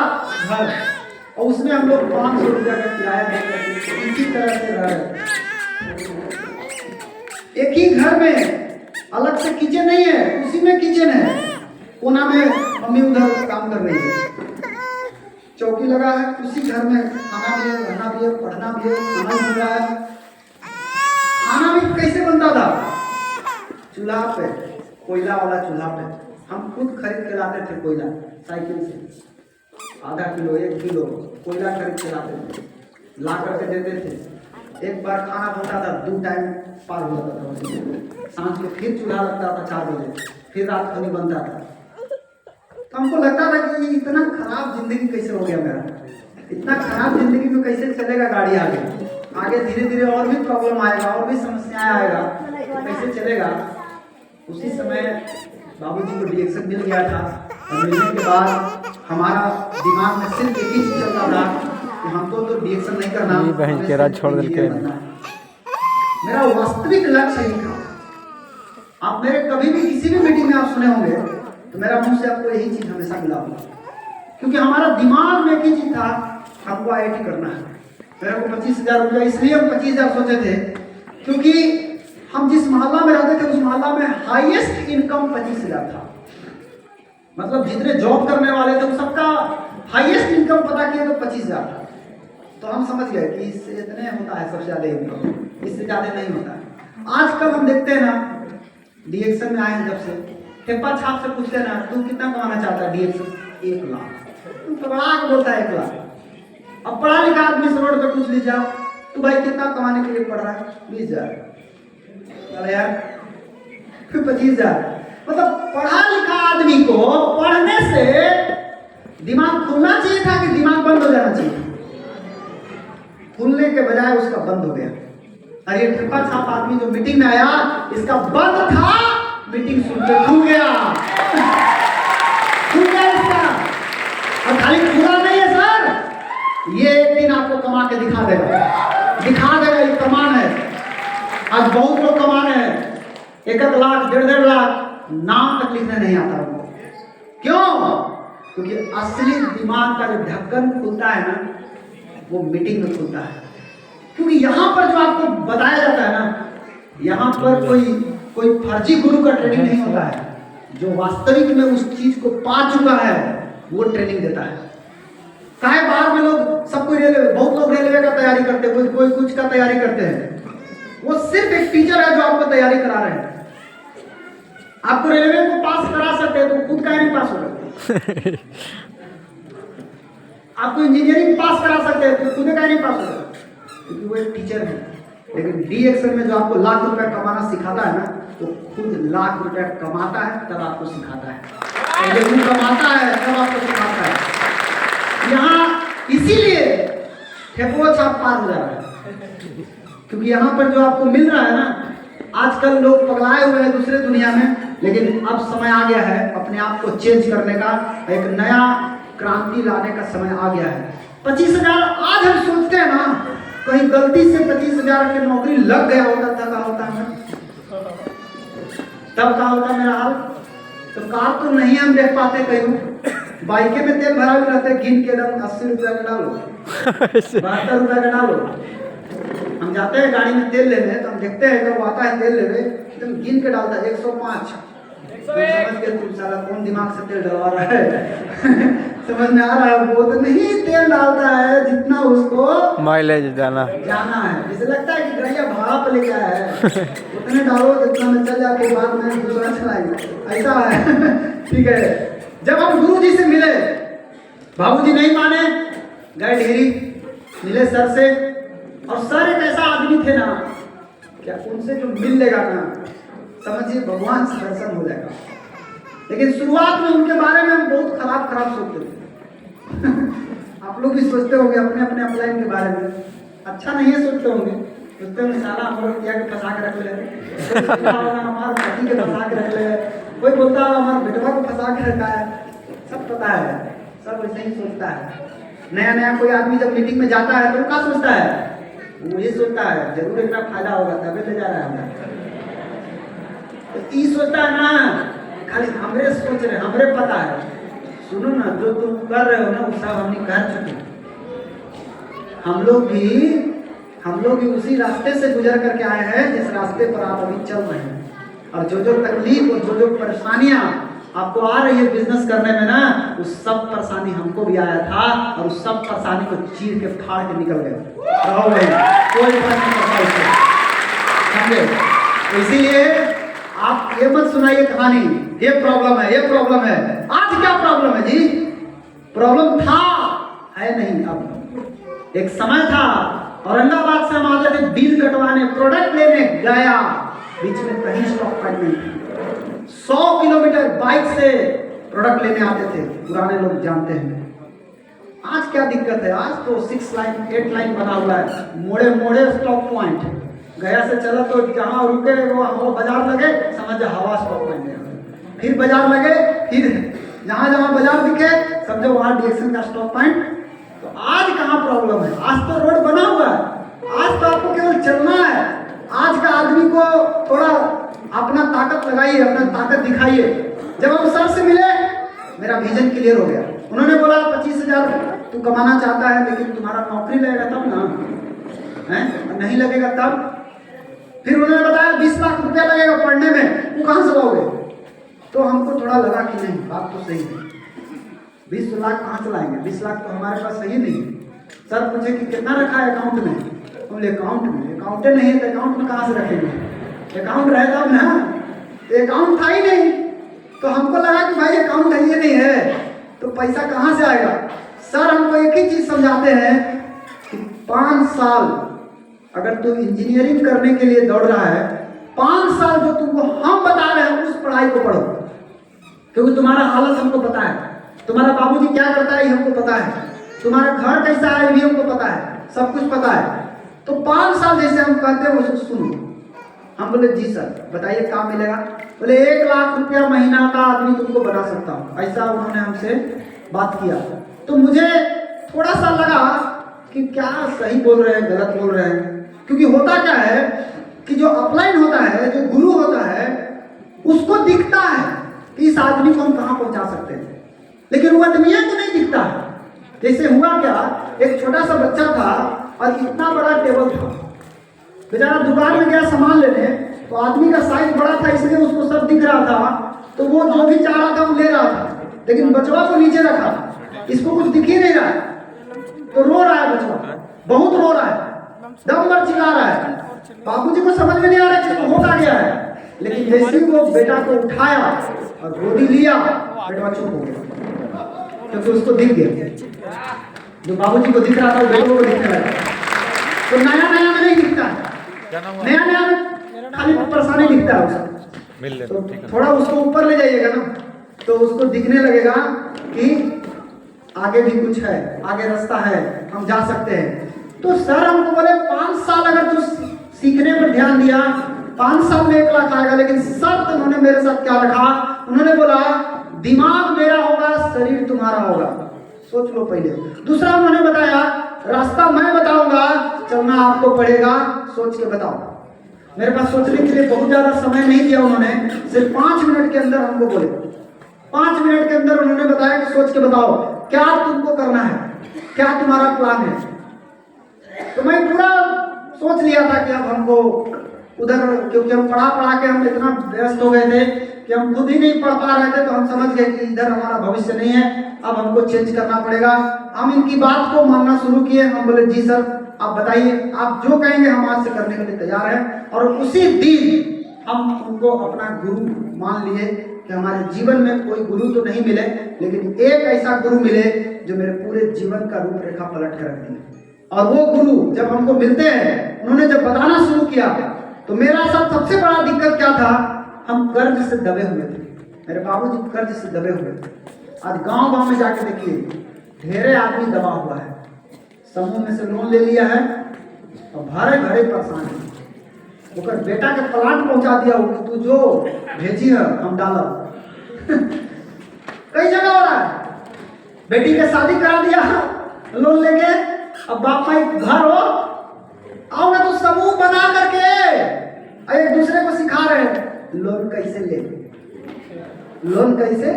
घर, और उसमें हम लोग 500 रुपया का किराया देकर इसी तरह से रह रहे। एक ही घर में अलग से किचन नहीं है, उसी में किचन है, कोना में मम्मी उधर काम कर रही है, चौकी लगा है, उसी घर में खाना भी है, रहना भी है, पढ़ना भी है, खाना भी बन रहा है। खाना भी कैसे बनता था? चूल्हा पे, कोयला वाला चूल्हा पे। हम खुद खरीद के लाते थे कोयला, साइकिल से आधा किलो 1 किलो कोयला खरीद के लाते थे, ला करके देते थे। एक बार खाना बनता था, 2 टाइम पार हो जाता था। सांझ को फिर चूल्हा लगता था 4 बजे, फिर रात को नहीं बनता था। तो हमको लगता था कि इतना खराब जिंदगी कैसे हो गया मेरा, इतना खराब जिंदगी में कैसे चलेगा गाड़ी आगे धीरे धीरे और भी प्रॉब्लम आएगा, और भी समस्याएं आएगा, तो कैसे चलेगा। उसी समय बाबूजी को डिएक्शन मिल गया था, और मिलने के बाद हमारा दिमाग में सिर्फ एक ही चीज चलता था कि हमको तो डिएक्शन नहीं करना, बहन के राज छोड़ देके। मेरा वास्तविक लक्ष्य यही था। आप मेरे कभी भी किसी भी मीटिंग में आप सुने होंगे तो मेरा मुंह से आपको यही चीज हमेशा मिला होगा, क्योंकि हमारा दिमाग में एक ही चीज था, हमको IIT करना है। मेरे को 25,000 रुपया, इसलिए हम 25,000 सोचे थे क्योंकि हम जिस मोहल्ला में रहते थे उस मोहल्ला में हाईएस्ट इनकम 25,000 था। मतलब जितने जॉब करने वाले थे सबका हाईएस्ट इनकम पता किया तो 25,000 था। तो हम समझ गए कि इससे इतने होता है सबसे ज्यादा इनकम, इससे ज्यादा नहीं होता है। आज कल हम देखते हैं ना, डिएक्शन में आए हैं जब से, ठेपा छाप से पूछते हैं ना, तू कितना कमाना चाहता है डिएक्शन? 1 लाख। तुम तो बड़ा बोलता है 1 लाख। अब पढ़ा लिखा आदमी से रोड पे पूछ लीजिए, तू भाई कितना कमाने के लिए पढ़ रहा है? 20,000। अरे यार 25,000। मतलब पढ़ा लिखा आदमी को पढ़ने से दिमाग खुलना चाहिए था कि दिमाग बंद हो जाना चाहिए? खुलने के बजाय उसका बंद हो गया। अरे ये ठेपा छाप आदमी जो मीटिंग में आया, इसका बंद था, मीटिंग सुनकर खुल गया, खुल गया इसका। और खाली खुला नहीं है सर, ये एक दिन आपको कमा के दिखा देगा, ये कमान है। आज बहुत लोग कमा रहे हैं 1-1 लाख, 1.5 लाख, नाम तक लिखने नहीं आता उनको। क्यों? क्योंकि असली दिमाग का जो ढक्कन खुलता है ना, वो मीटिंग में खुलता है। क्योंकि यहाँ पर जो आपको बताया जाता है ना, यहाँ पर कोई फर्जी गुरु का ट्रेनिंग नहीं होता है। जो वास्तविक में उस चीज को पा चुका है वो ट्रेनिंग देता है। काहे बाहर में लोग सब कोई बहुत लोग रेलवे का तैयारी करते हैं, कोई कुछ का तैयारी करते हैं। वो सिर्फ एक टीचर है जो आपको तैयारी करा रहे हैं। आपको रेलवे को पास करा सकते हैं तो खुद का नहीं पास होगा। आपको इंजीनियरिंग पास करा सकते हैं तो खुद का नहीं पास होगा, क्योंकि वो एक टीचर है। लेकिन डिएक्शन में जो आपको लाख रुपया कमाना सिखाता है ना, वो खुद लाख रुपया कमाता है तब आपको सिखाता है। पहले वो कमाता है तब आपको सिखाता है। यहाँ इसीलिए ठेकुआ छाप पार हो जा रहा है, क्योंकि यहाँ पर जो आपको मिल रहा है ना, आजकल लोग पगलाए हुए हैं दूसरे दुनिया में, लेकिन अब समय आ गया है अपने आप को चेंज करने का, एक नया क्रांति लाने का समय आ गया है। 25,000 आज हम सोचते हैं ना, कहीं गलती से 25,000 की नौकरी लग गया होता तब क्या होता है, तब क्या होता मेरा हाल। तो कार तो नहीं हम देख पाते, कहीं बाइके में तेल भरा भी रहते, गिन के एकदम 80 रुपया का डालो, 72 रुपया का डालो। हम जाते हैं गाड़ी में तेल लेने, तो हम देखते हैं जब आता है तेल लेने, एकदम गिन के डालता है 105। समझ के तुम साला कौन दिमाग से तेल डलवा रहा है। समझ में आ रहा है, वो तो नहीं तेल डालता है जितना उसको माइलेज जाना है। जैसे लगता है कि गाड़ियाँ भाड़ा पे लेके आया है, उतने डालो जितना में चल जाके बाद में दूसरा चलाएंगे, ऐसा है। ठीक है, जब हम गुरु जी से मिले, बाबूजी नहीं माने, गए डेहरी, मिले सर से, और सर एक ऐसा आदमी थे ना, क्या उनसे जो मिल लेगा ना, समझिए भगवान से दर्शन हो जाएगा। लेकिन शुरुआत में उनके बारे में हम बहुत खराब सोचते थे, आप लोग भी सोचते होंगे अपने अपने अपलाइन के बारे में, अच्छा नहीं है सोचते होंगे, सोचते होंगे साला हमारे पिया के फंसा के रख ले, हमारे पति के फंसा के रख ले, कोई बोलता है हमारे बेटवा को फंसा के रखा है, सब पता है, सब वैसे ही सोचता है। नया नया कोई आदमी जब मीटिंग में जाता है तो वो क्या सोचता है, वो ये सोचता है जरूर इतना फायदा होगा तभी ले जा रहा है हमारा, तो ये सोचता है ना, खाली हमरे सोच रहे, हमरे पता है। सुनो ना, जो तुम कर रहे हो ना वो सब हमने कर चुके, हम लोग भी उसी रास्ते से गुजर करके आए हैं जिस रास्ते पर आप अभी चल रहे हैं। और जो जो तकलीफ और जो परेशानियां आपको आ रही है बिजनेस करने में ना, उस सब परेशानी हमको भी आया था और उस सब परेशानी को चीर के फाड़ के निकल गए, रहो गए, कोई फर्क नहीं पड़ता उससे, समझे? तो इसीलिए आप ये मत सुनाइए कहानी, ये प्रॉब्लम है, ये प्रॉब्लम है। आज क्या प्रॉब्लम है जी? प्रॉब्लम था, है नहीं। अब एक समय था औरंगाबाद से हम आते थे बिल कटवाने, प्रोडक्ट लेने गया, बीच में कहीं स्टॉक पॉइंट नहीं, 100 किलोमीटर बाइक से प्रोडक्ट लेने आते थे, पुराने लोग जानते हैं। आज क्या दिक्कत है? आज तो 6 लाइन 8 लाइन बना हुआ है, मोड़े मोड़े स्टॉक पॉइंट, गया से चला तो जहाँ रुके वो बाजार लगे, समझ हवा स्टॉक पॉइंट है, फिर बाजार लगे, फिर जहाँ जहाँ बाजार दिखे समझो वहाँ डीएक्शन का स्टॉक पॉइंट। तो आज कहाँ प्रॉब्लम है? आज तो रोड बना हुआ है, आज तो आपको केवल चलना है। आज का आदमी को थोड़ा अपना ताकत लगाइए, अपना ताकत दिखाइए। जब हम सर से मिले मेरा विजन क्लियर हो गया, उन्होंने बोला 25,000 तू कमाना चाहता है लेकिन तुम्हारा नौकरी लगेगा तब ना, है नहीं लगेगा तब। फिर उन्होंने बताया 20 लाख रुपया लगेगा पढ़ने में, वो कहाँ से लाओगे? तो हमको थोड़ा लगा कि नहीं बात तो सही है, 20 लाख कहाँ से लाएंगे, 20 लाख तो हमारे पास सही नहीं है। सर पूछे कि कितना रखा है अकाउंट में? बोले अकाउंट में, अकाउंट नहीं है तो अकाउंट में कहाँ से रखेंगे? अकाउंट रहे तब ना, अकाउंट था ही नहीं। तो हमको लगा कि भाई अकाउंट है, ये नहीं है तो पैसा कहाँ से आएगा? सर हमको एक ही चीज समझाते हैं कि 5 साल अगर तू इंजीनियरिंग करने के लिए दौड़ रहा है, 5 साल जो तुमको हम बता रहे हैं उस पढ़ाई को पढ़ो, क्योंकि तुम्हारा हालत हमको पता है, तुम्हारा बाबूजी क्या करता है ये हमको पता है, तुम्हारा घर कैसा है ये भी हमको पता है, सब कुछ पता है। तो 5 साल जैसे हम कहते हैं उसको सुनो। हम बोले जी सर बताइए काम मिलेगा? बोले 1 लाख रुपया महीना का आदमी तुमको बना सकता हूँ, ऐसा उन्होंने हमसे बात किया। तो मुझे थोड़ा सा लगा कि क्या सही बोल रहे हैं गलत बोल रहे हैं, क्योंकि होता क्या है कि जो अपलाइन होता है, जो गुरु होता है, उसको दिखता है कि इस आदमी को हम कहाँ पहुंचा सकते हैं, लेकिन वो आदमी को नहीं दिखता है। जैसे हुआ क्या, एक छोटा सा बच्चा था और इतना बड़ा टेबल था, बेचारा दुकान में गया सामान लेने, तो आदमी का साइज बड़ा था इसलिए उसको सब दिख रहा था, तो वो जो भी चाह रहा था वो ले रहा था, लेकिन बचवा को नीचे रखा, इसको कुछ दिख ही नहीं रहा है, तो रो रहा है बचवा, बहुत रो रहा है, दम भर चिल्ला रहा है। बाबूजी को समझ में नहीं आ रहा है कि इसको होता गया है, लेकिन जैसे ही वो बेटा को उठाया और गोदी लिया, बेटा चुप हो गया, क्योंकि उसको दिख गया, जो बाबूजी को दिख रहा था वो बेटों को दिखने लगा। तो नया नया में नहीं दिखता है, नया नया में खाली परेशानी दिखता है उसको, तो थोड़ा उसको ऊपर ले जाइएगा ना तो उसको दिखने लगेगा कि आगे भी कुछ है, आगे रास्ता है, हम जा सकते हैं। तो सर हमको बोले 5 साल अगर तू सीखने पर ध्यान दिया, 5 साल में 1 लाख आएगा, लेकिन शर्त उन्होंने मेरे साथ क्या रखा, उन्होंने बोला दिमाग मेरा होगा, शरीर तुम्हारा होगा, सोच लो पहले। दूसरा उन्होंने बताया रास्ता मैं बताऊंगा, चलना आपको पड़ेगा, सोच के बताओ। मेरे पास सोचने के लिए बहुत ज्यादा समय नहीं दिया उन्होंने, सिर्फ 5 मिनट के अंदर हमको बोले, 5 मिनट के अंदर उन्होंने बताया कि सोच के बताओ क्या तुमको करना है, क्या तुम्हारा प्लान है। तो मैं पूरा सोच लिया था कि अब हमको उधर, क्योंकि हम पढ़ा के हम इतना व्यस्त हो गए थे कि हम खुद ही नहीं पढ़ पा रहे थे, तो हम समझ गए कि इधर हमारा भविष्य नहीं है, अब हमको चेंज करना पड़ेगा। हम इनकी बात को मानना शुरू किए। हम बोले जी सर आप बताइए, आप जो कहेंगे हम आज से करने के लिए तैयार हैं। और उसी दिन हम उनको अपना गुरु मान लिए कि हमारे जीवन में कोई गुरु तो नहीं मिले, लेकिन एक ऐसा गुरु मिले जो मेरे पूरे जीवन का रूपरेखा पलट कर रख दिया। और वो गुरु जब हमको मिलते हैं, उन्होंने जब बताना शुरू किया, तो मेरा सबसे बड़ा दिक्कत क्या था, हम कर्ज से दबे हुए थे, मेरे बाबूजी कर्ज से दबे हुए थे। आज गांव में जाके देखिए, ढेरे आदमी दबा हुआ है, समूह में से लोन ले लिया है और भरे भरे परेशान है। ओकर बेटा के प्लांट पहुंचा दिया हो कि तू जो भेजी है हम डालब। कई जगह हो रहा है, बेटी के शादी करा दिया लोन लेके, अब बाप माई घर हो, आओ ना तो समूह बना करके एक दूसरे को सिखा रहे हैं लोन कैसे ले, लोन कैसे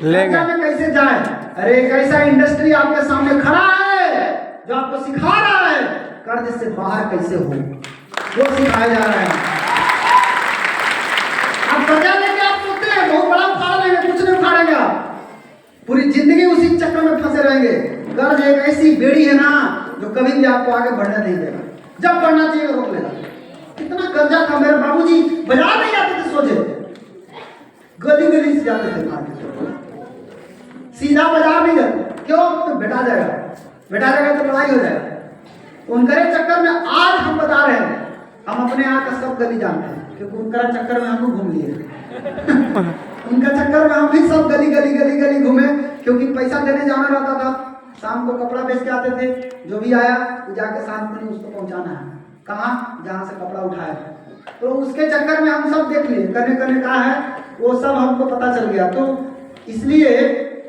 लेंगे, में कैसे जाए। अरे एक ऐसा इंडस्ट्री आपके सामने खड़ा है जो आपको सिखा रहा है कर्ज से बाहर कैसे हो, वो सिखाया जा रहा है। आप कर्जा लेके आप सोचते हैं बहुत बड़ा उखाड़ लेंगे, कुछ नहीं उखाड़ेंगे आप, पूरी जिंदगी उसी चक्कर में फंसे रहेंगे। कर्ज एक ऐसी बेड़ी है ना जो कभी भी आपको आगे बढ़ने नहीं देगा, जब बढ़ना चाहिए रोक लेगा। कितना कर्जा था, मेरे बाबूजी बाजार नहीं जाते थे, सोचे गली गली से जाते थे मार्केट, सीधा बाजार नहीं जाते, क्यों? तो बेटा जाएगा तो लड़ाई हो जाएगा। तो उनके चक्कर में आज हम बता रहे हैं, हम अपने यहाँ का सब गली जानते हैं क्योंकि उनका चक्कर में हम घूम लिए। उनका चक्कर में हम भी सब गली गली गली गली घूमे, क्योंकि पैसा देने जाना रहता था, शाम को कपड़ा बेच के आते थे, जो भी आया तो जाके शाम को उसको पहुंचाना है, कहाँ? जहाँ से कपड़ा उठाया। तो उसके चक्कर में हम सब देख लिए, करने कहा है वो सब हमको पता चल गया। तो इसलिए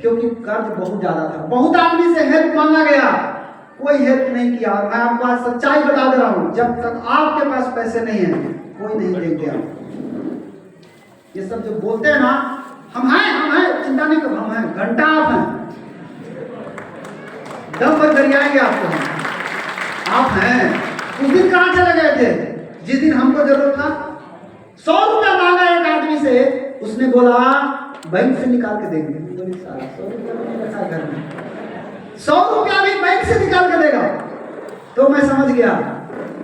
क्योंकि कर्ज बहुत ज्यादा था, बहुत आदमी से हेल्प मांगा गया, कोई हेल्प नहीं किया। और मैं आपको आज सच्चाई बता दे रहा हूँ, जब तक आपके पास पैसे नहीं है कोई नहीं देंगे आप। ये सब जो बोलते हैं ना हम हैं, चिंता नहीं करो, हम हैं, घंटा आप हैं, दम पर गरियाएंगे आपको हम, आप हैं। उस दिन कहाँ चले गए थे जिस दिन हमको जरूरत था? 100 रुपया मांगा एक आदमी से, उसने बोला बैंक से निकाल के देंगे। 100 रुपया घर में, 100 रुपया भी बैंक से निकाल के देगा। तो मैं समझ गया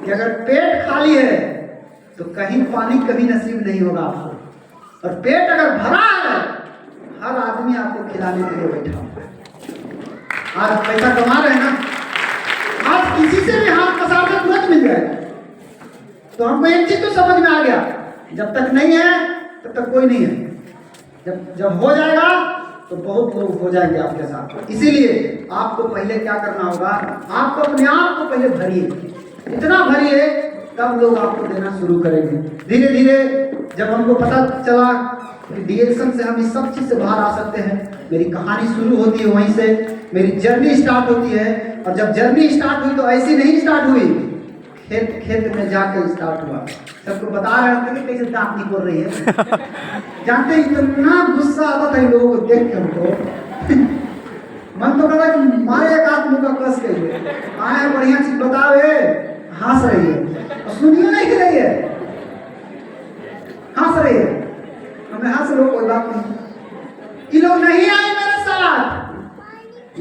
कि अगर पेट खाली है तो कहीं पानी कभी नसीब नहीं होगा आपको, और पेट अगर भरा है हर आदमी आपको खिलाने के लिए बैठा हुआ है। आज पैसा कमा रहे हैं ना, आज किसी से भी हाथ पसार के तुरंत मिल जाएगा। तो हमको एक चीज तो समझ में आ गया, जब तक नहीं है तब तक कोई नहीं है, जब हो जाएगा तो बहुत लोग हो जाएंगे आपके साथ। इसीलिए आपको पहले क्या करना होगा, आपको अपने आप को पहले भरिए, इतना भरिए तब लोग आपको देना शुरू करेंगे। धीरे धीरे जब हमको पता चला कि डिएक्शन से हम इस सब चीज से बाहर आ सकते हैं, मेरी कहानी शुरू होती है वहीं से, मेरी जर्नी स्टार्ट होती है। और जब जर्नी स्टार्ट हुई तो ऐसी नहीं स्टार्ट हुई, खेत में जाकर स्टार्ट हुआ। सबको बता रहे थे कि कैसे दांत निकल रही है। जानते ही इतना गुस्सा आता था इन लोगों को देख के, हमको मन तो करा कि मारे एक आदमी का कस के आए बढ़िया चीज बतावे, हंस रही है और सुनिए नहीं रही है, हंस रही है, हमें हंस लो कोई बात नहीं। ये लोग नहीं आए मेरे साथ,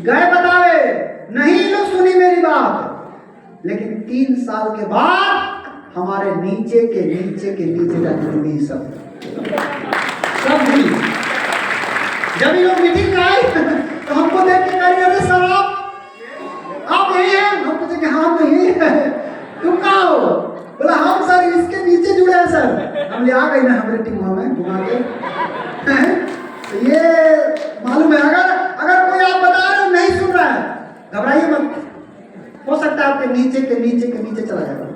गए बतावे, नहीं लोग सुनी मेरी बात, लेकिन 3 साल के बाद हमारे नीचे के नीचे जाती सब भी। जब ये लोग मीटिंग में आए तो हमको देख के कह रहे सर आप यही हैं? हम पूछे कि हाँ तो यही है, तुम कहाँ हो? बोला हम सर इसके नीचे जुड़े हैं सर। हम ले आ गए ना हमारे टीम में घुमा के। तो ये मालूम है, अगर कोई आप बता रहे हो नहीं सुन रहा है, घबराइए मत, हो सकता है आपके नीचे चला जाएगा,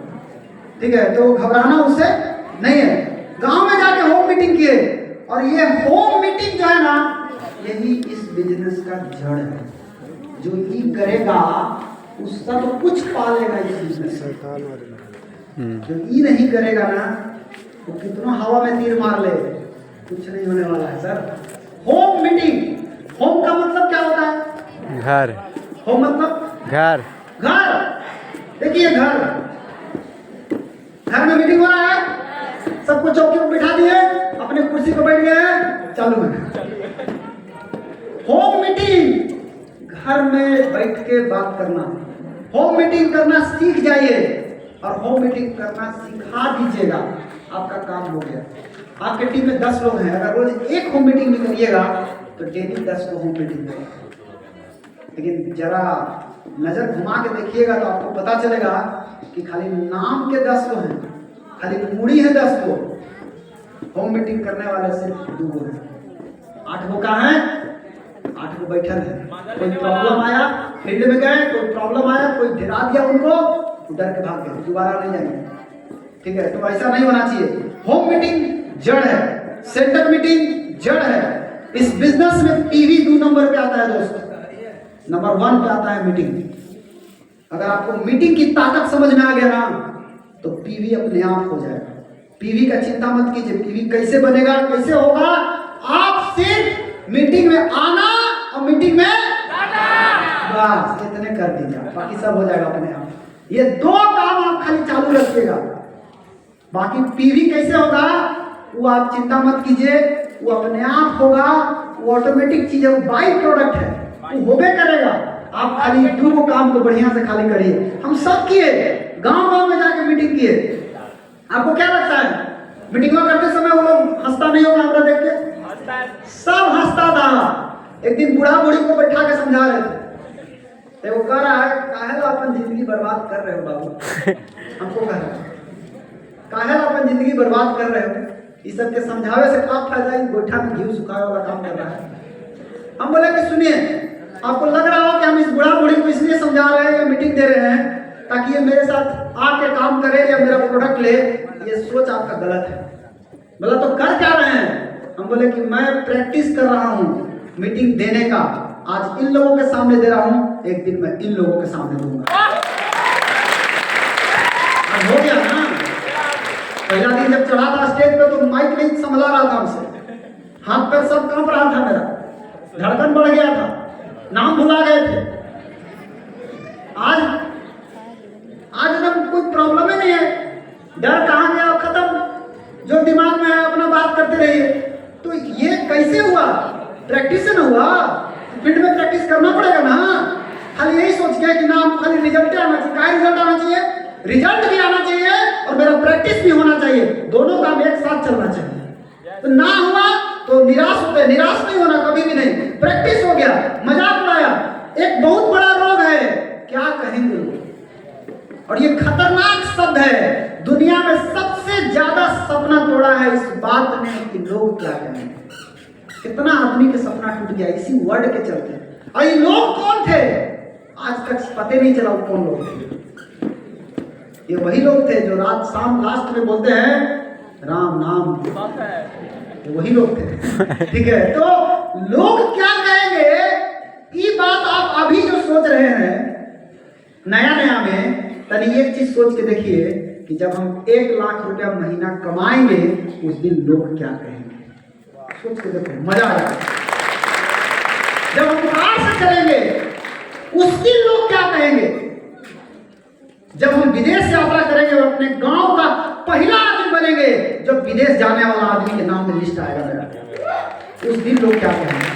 ठीक है? तो घबराना उससे नहीं है। गांव में जाके होम मीटिंग किए, और ये होम मीटिंग जो है ना, यही इस बिजनेस का जड़ है। जो ये करेगा वो सब कुछ पालेगा इस बिजनेस में। जो ये नहीं करेगा ना, वो कितना हवा में तीर मार ले, कुछ नहीं होने वाला है सर। होम मीटिंग, होम का मतलब क्या होता है? घर। होम मतलब घर। देखिए घर में मीटिंग हो रहा है, सबको चौकी पर बिठा दिए, अपने कुर्सी पर बैठ गए, चालू है होम मीटिंग। घर में बैठ के बात करना, होम मीटिंग करना सीख जाइए, और होम मीटिंग करना सिखा दीजिएगा, आपका काम हो गया। आपके टीम में 10 लोग हैं, अगर रोज एक होम मीटिंग भी करिएगा तो डेली 10 को होम मीटिंग करेगा। लेकिन जरा नजर घुमा के देखिएगा तो आपको पता चलेगा कि खाली नाम के 10 को हैं, खाली मुड़ी है 10 को, होम मीटिंग करने वाले सिर्फ 2 हैं। 8 को कहाँ है? 8 को बैठल है, कोई प्रॉब्लम आया फील्ड में गए, कोई प्रॉब्लम आया, कोई गिरा दिया उनको, डर के भाग गए, दोबारा नहीं जाएंगे। ठीक है, तो ऐसा नहीं होना चाहिए। होम मीटिंग जड़ है, सेंटर मीटिंग जड़ है। इस बिजनेस में पीवी 2 नंबर पे आता है दोस्त, नंबर 1 पे आता है मीटिंग। अगर आपको मीटिंग की ताकत समझ में आ गया ना तो पीवी अपने आप हो जाएगा। पीवी का चिंता मत कीजिए, पीवी कैसे बनेगा, कैसे होगा। आप सिर्फ मीटिंग में आना और मीटिंग में बस इतने कर दीजिए, बाकी सब हो जाएगा अपने आप। ये 2 काम आप खाली चालू रखिएगा, बाकी पीवी कैसे होगा वो आप चिंता मत कीजिए, वो अपने आप होगा, वो ऑटोमेटिक चीज है, वो बाई प्रोडक्ट है, वो होबे करेगा। आप खाली 2 काम को बढ़िया से खाली करिए। हम सब किए, गांव गांव में जाके मीटिंग किए। आपको क्या लगता है मीटिंग करते समय वो लोग हंसता नहीं होगा हमरा देख के? सब हंसता था। एक दिन बूढ़ा बूढ़ी को बैठा के समझा रहे थे, वो कह रहा है काहे ला अपन जिंदगी बर्बाद कर रहे हो बाबू। हमको कह रहा है काहे ला अपन जिंदगी बर्बाद कर रहे हो, इस सब के समझावे से क्या फायदा, गोइठा में घी सुखाए वाला काम कर रहा है। हम बोले कि सुनिए, आपको लग रहा हो कि हम इस बूढ़ा बूढ़ी को इसलिए समझा रहे हैं या मीटिंग दे रहे हैं ताकि ये मेरे साथ आके काम करे या मेरा प्रोडक्ट ले, ये सोच आपका गलत है। बोला तो कर क्या रहे हैं? हम बोले कि मैं प्रैक्टिस कर रहा हूँ मीटिंग देने का। आज इन लोगों के सामने दे रहा हूँ, एक दिन मैं इन लोगों के सामने दूंगा। आज हो गया ना। पहला दिन जब चढ़ा था स्टेज पे तो माइक नहीं संभला रहा था हमसे, हाथ पैर सब कांप रहा था, मेरा धड़कन बढ़ गया था, नाम भुला गए थे। आज एकदम कोई प्रॉब्लम ही नहीं है, डर कहाँ गया, खत्म। जो दिमाग में है अपना बात करते रहिए। तो ये कैसे हुआ? प्रैक्टिस से ना हुआ, फील्ड में प्रैक्टिस करना पड़ेगा ना। खाली यही सोच के कि ना खाली रिजल्ट आना चाहिए, क्या रिजल्ट आना चाहिए, रिजल्ट भी आना चाहिए और मेरा प्रैक्टिस भी होना चाहिए, दोनों काम एक साथ चलना चाहिए। तो ना हुआ तो निराश होते, निराश नहीं होना कभी भी नहीं। प्रैक्टिस हो गया, मजाक उड़ाया। एक बहुत बड़ा रोग है, क्या कहेंगे लोग, और ये खतरनाक शब्द है। दुनिया में सबसे ज्यादा सपना तोड़ा है इस बात ने कि लोग क्या कहेंगे। कितना आदमी के सपना टूट गया इसी वर्ड के चलते। और ये लोग कौन थे आज तक पता नहीं चला कौन लोग थे। ये वही लोग थे जो रात शाम लास्ट में बोलते हैं राम नाम, ये वही लोग थे। ठीक है, तो लोग क्या कहेंगे ये बात आप अभी जो सोच रहे हैं नया नया में, तनी एक चीज सोच के देखिए कि जब हम 1 लाख रुपया महीना कमाएंगे उस दिन लोग क्या कहेंगे। सोच के देखो, मजा आएगा। जब हम कार से चलेंगे उस दिन लोग क्या कहेंगे। जब हम विदेश यात्रा करेंगे और अपने गांव का पहला आदमी बनेंगे, जब विदेश जाने वाला आदमी के नाम में लिस्ट आएगा मेरा, उस दिन लोग क्या कहेंगे।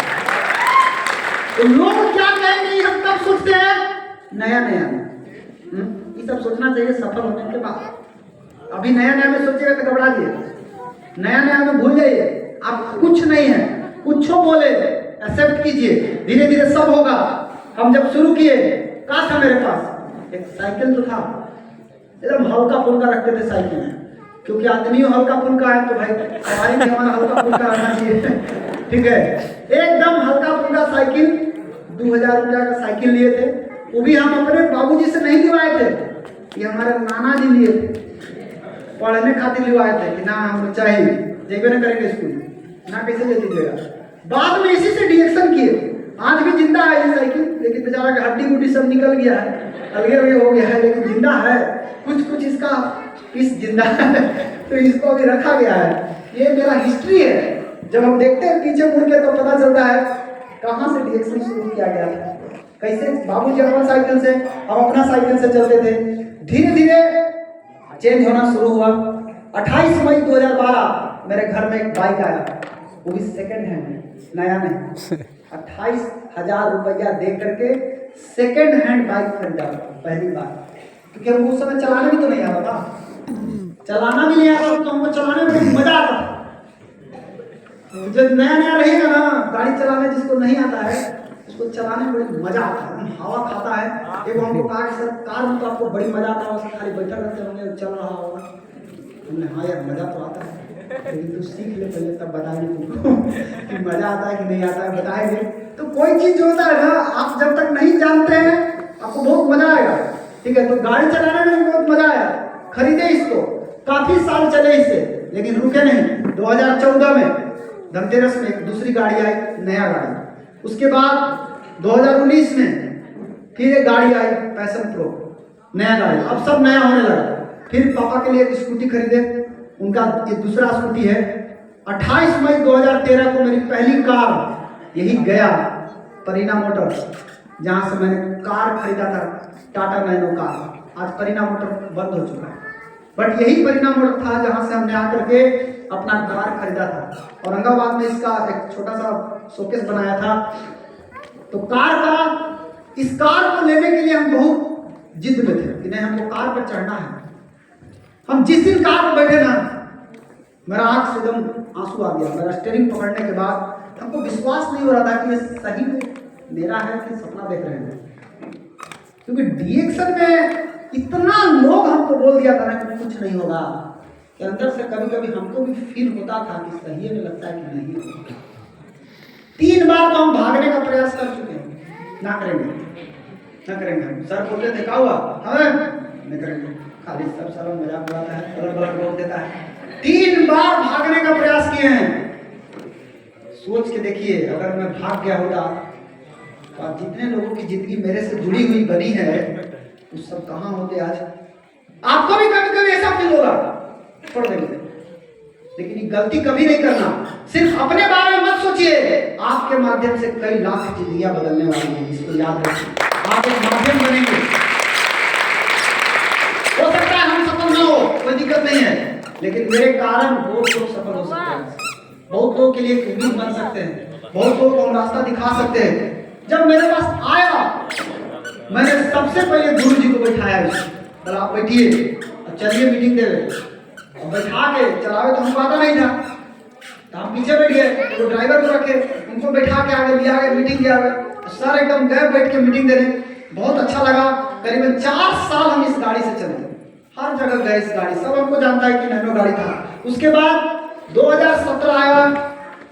तो लोग क्या कहेंगे हम तब सोचते हैं नया नया। ये सब सोचना चाहिए सफल होने के बाद। अभी नया नया में सोचिएगा तो घबरा जाइए, नया नया में भूल जाइए। आप कुछ नहीं है, कुछ बोले एक्सेप्ट कीजिए, धीरे धीरे सब होगा। हम जब शुरू किए क्या था मेरे पास, एक साइकिल तो था, एकदम हल्का फुल्का रखते थे साइकिल में, क्योंकि आदमी हल्का फुल्का है तो भाई सवारी में हमारा हल्का फुल्का रहना चाहिए। ठीक है, एकदम हल्का फुल्का साइकिल, 2000 रुपया का साइकिल लिए थे। वो भी हम अपने बाबूजी से नहीं दिलवाए थे, ये हमारे नाना जी लिए थे, पढ़ने खातिर लिवाए थे कि ना हम चाहिए, जेबे न करेंगे स्कूल ना, कैसे ले दीजिएगा। बाद में इसी से डिएक्शन किए, आज भी जिंदा है ये साइकिल, लेकिन बेचारा का हड्डी गुड्डी सब निकल गया है, अलगे अलगे हो गया है, लेकिन जिंदा है। कुछ इसका पीस जिंदा है तो इसको अभी रखा गया है। ये मेरा हिस्ट्री है। जब हम देखते हैं पीछे मुड़ के तो पता चलता है कहाँ से डिएक्शन शुरू किया गया था, कैसे बाबूजी अपना साइकिल से, हम अपना साइकिल से चलते थे। धीरे धीरे चेंज होना शुरू हुआ। 28 मई 2012 मेरे घर में एक बाइक आया, वो भी सेकंड हैंड, नया नहीं। 28,000 रुपया दे करके सेकंड हैंड बाइक खरीदा पहली बार, क्योंकि हमको उस समय चलाने भी तो नहीं आता था, चलाना भी नहीं आता तो हमको चलाने में मजा आता था। जब नया नया रहेगा ना गाड़ी चलाने, जिसको नहीं आता है उसको चलाने में बड़ी मजा आता है, हवा खाता है। एक हमको कहा कि सर कार में तो आपको बड़ी मजा आता है, खाली बैठा रहते होंगे, चल रहा होगा। हमने हाँ यार मजा तो आता है, लेकिन तू सीख ले पहले तब बताएंगे तुमको कि मजा आता है कि नहीं आता है, बताएंगे। तो कोई चीज जो होता है ना, आप जब तक नहीं जानते हैं आपको बहुत मजा आएगा। ठीक है, तो गाड़ी चलाने में भी बहुत मजा आया, खरीदे इसको, काफी साल चले इससे, लेकिन रुके नहीं। 2014 में धनतेरस में एक दूसरी गाड़ी आई, नया गाड़ी। उसके बाद 2019 में फिर एक गाड़ी आई पैशन प्रो, नया गाड़ी, अब सब नया होने लगा। फिर पापा के लिए एक स्कूटी खरीदे, उनका ये दूसरा स्कूटी है। 28 मई 2013 को मेरी पहली कार यही गया परीना मोटर्स, जहाँ से मैंने कार खरीदा था, टाटा नैनो कार। आज परीना मोटर बंद हो चुका है, बट यही परीना मोटर था जहाँ से हमने आकर के अपना कार खरीदा था। औरंगाबाद में इसका एक छोटा सा शोकेस बनाया था। तो इस कार को लेने के लिए हम बहुत जिद में थे कि नहीं, हमको कार पर चढ़ना है। हम जिस दिन कार पर बैठे ना, मेरा आंख से एकदम आंसू आ गया। मेरा स्टीयरिंग पकड़ने के बाद हमको विश्वास नहीं हो रहा था कि ये सही में मेरा है कि सपना देख रहे हैं। क्योंकि डीएक्शन में इतना लोग हमको बोल दिया था ना कि कुछ नहीं होगा, कि अंदर से कभी कभी हमको भी फील होता था कि सही में लगता है कि नहीं होगा। 3 बार तो हम भागने का प्रयास कर चुके हैं, ना करेंगे ना करेंगे। सर बोलते थे क्या हुआ, हमें नहीं करेंगे, खाली सब सर मजाक उड़ाता है, अगल बगल रोक देता है। 3 बार भागने का प्रयास किए हैं। सोच के देखिए, अगर मैं भाग गया होता तो आज जितने लोगों की जिंदगी मेरे से जुड़ी हुई बनी है, वो सब कहाँ होते आज। आपको भी कभी कभी ऐसा फील होगा, छोड़ देंगे, लेकिन ये गलती कभी नहीं करना। सिर्फ अपने बारे में मत सोचिए, आपके माध्यम से कई लाख जिंदगियां बदलने वाली हैं, इसको याद रखिए। आप एक माध्यम बनेंगे। हो सकता है हम सफल ना हो, कोई दिक्कत नहीं है, लेकिन मेरे कारण बहुत लोग सफल हो सकते हैं। बहुत लोगों के लिए एक उम्मीद बन सकते हैं, बहुत लोगों को हम रास्ता दिखा सकते हैं। जब मेरे पास आया, मैंने सबसे पहले गुरु जी को बैठाया, बोला आप बैठिए, चलिए मीटिंग दे रहे। और बैठा के चलावे तो हमको आता नहीं था, तो हम पीछे बैठ गए, तो ड्राइवर को रखे, उनको बैठा के आगे लिया गया, मीटिंग किया गया। सर एकदम गए बैठ के मीटिंग देने, बहुत अच्छा लगा। करीबन 4 साल हम इस गाड़ी से चले, हर जगह गए इस गाड़ी, सब हमको जानता है कि नैनो गाड़ी था। उसके बाद 2017 आया,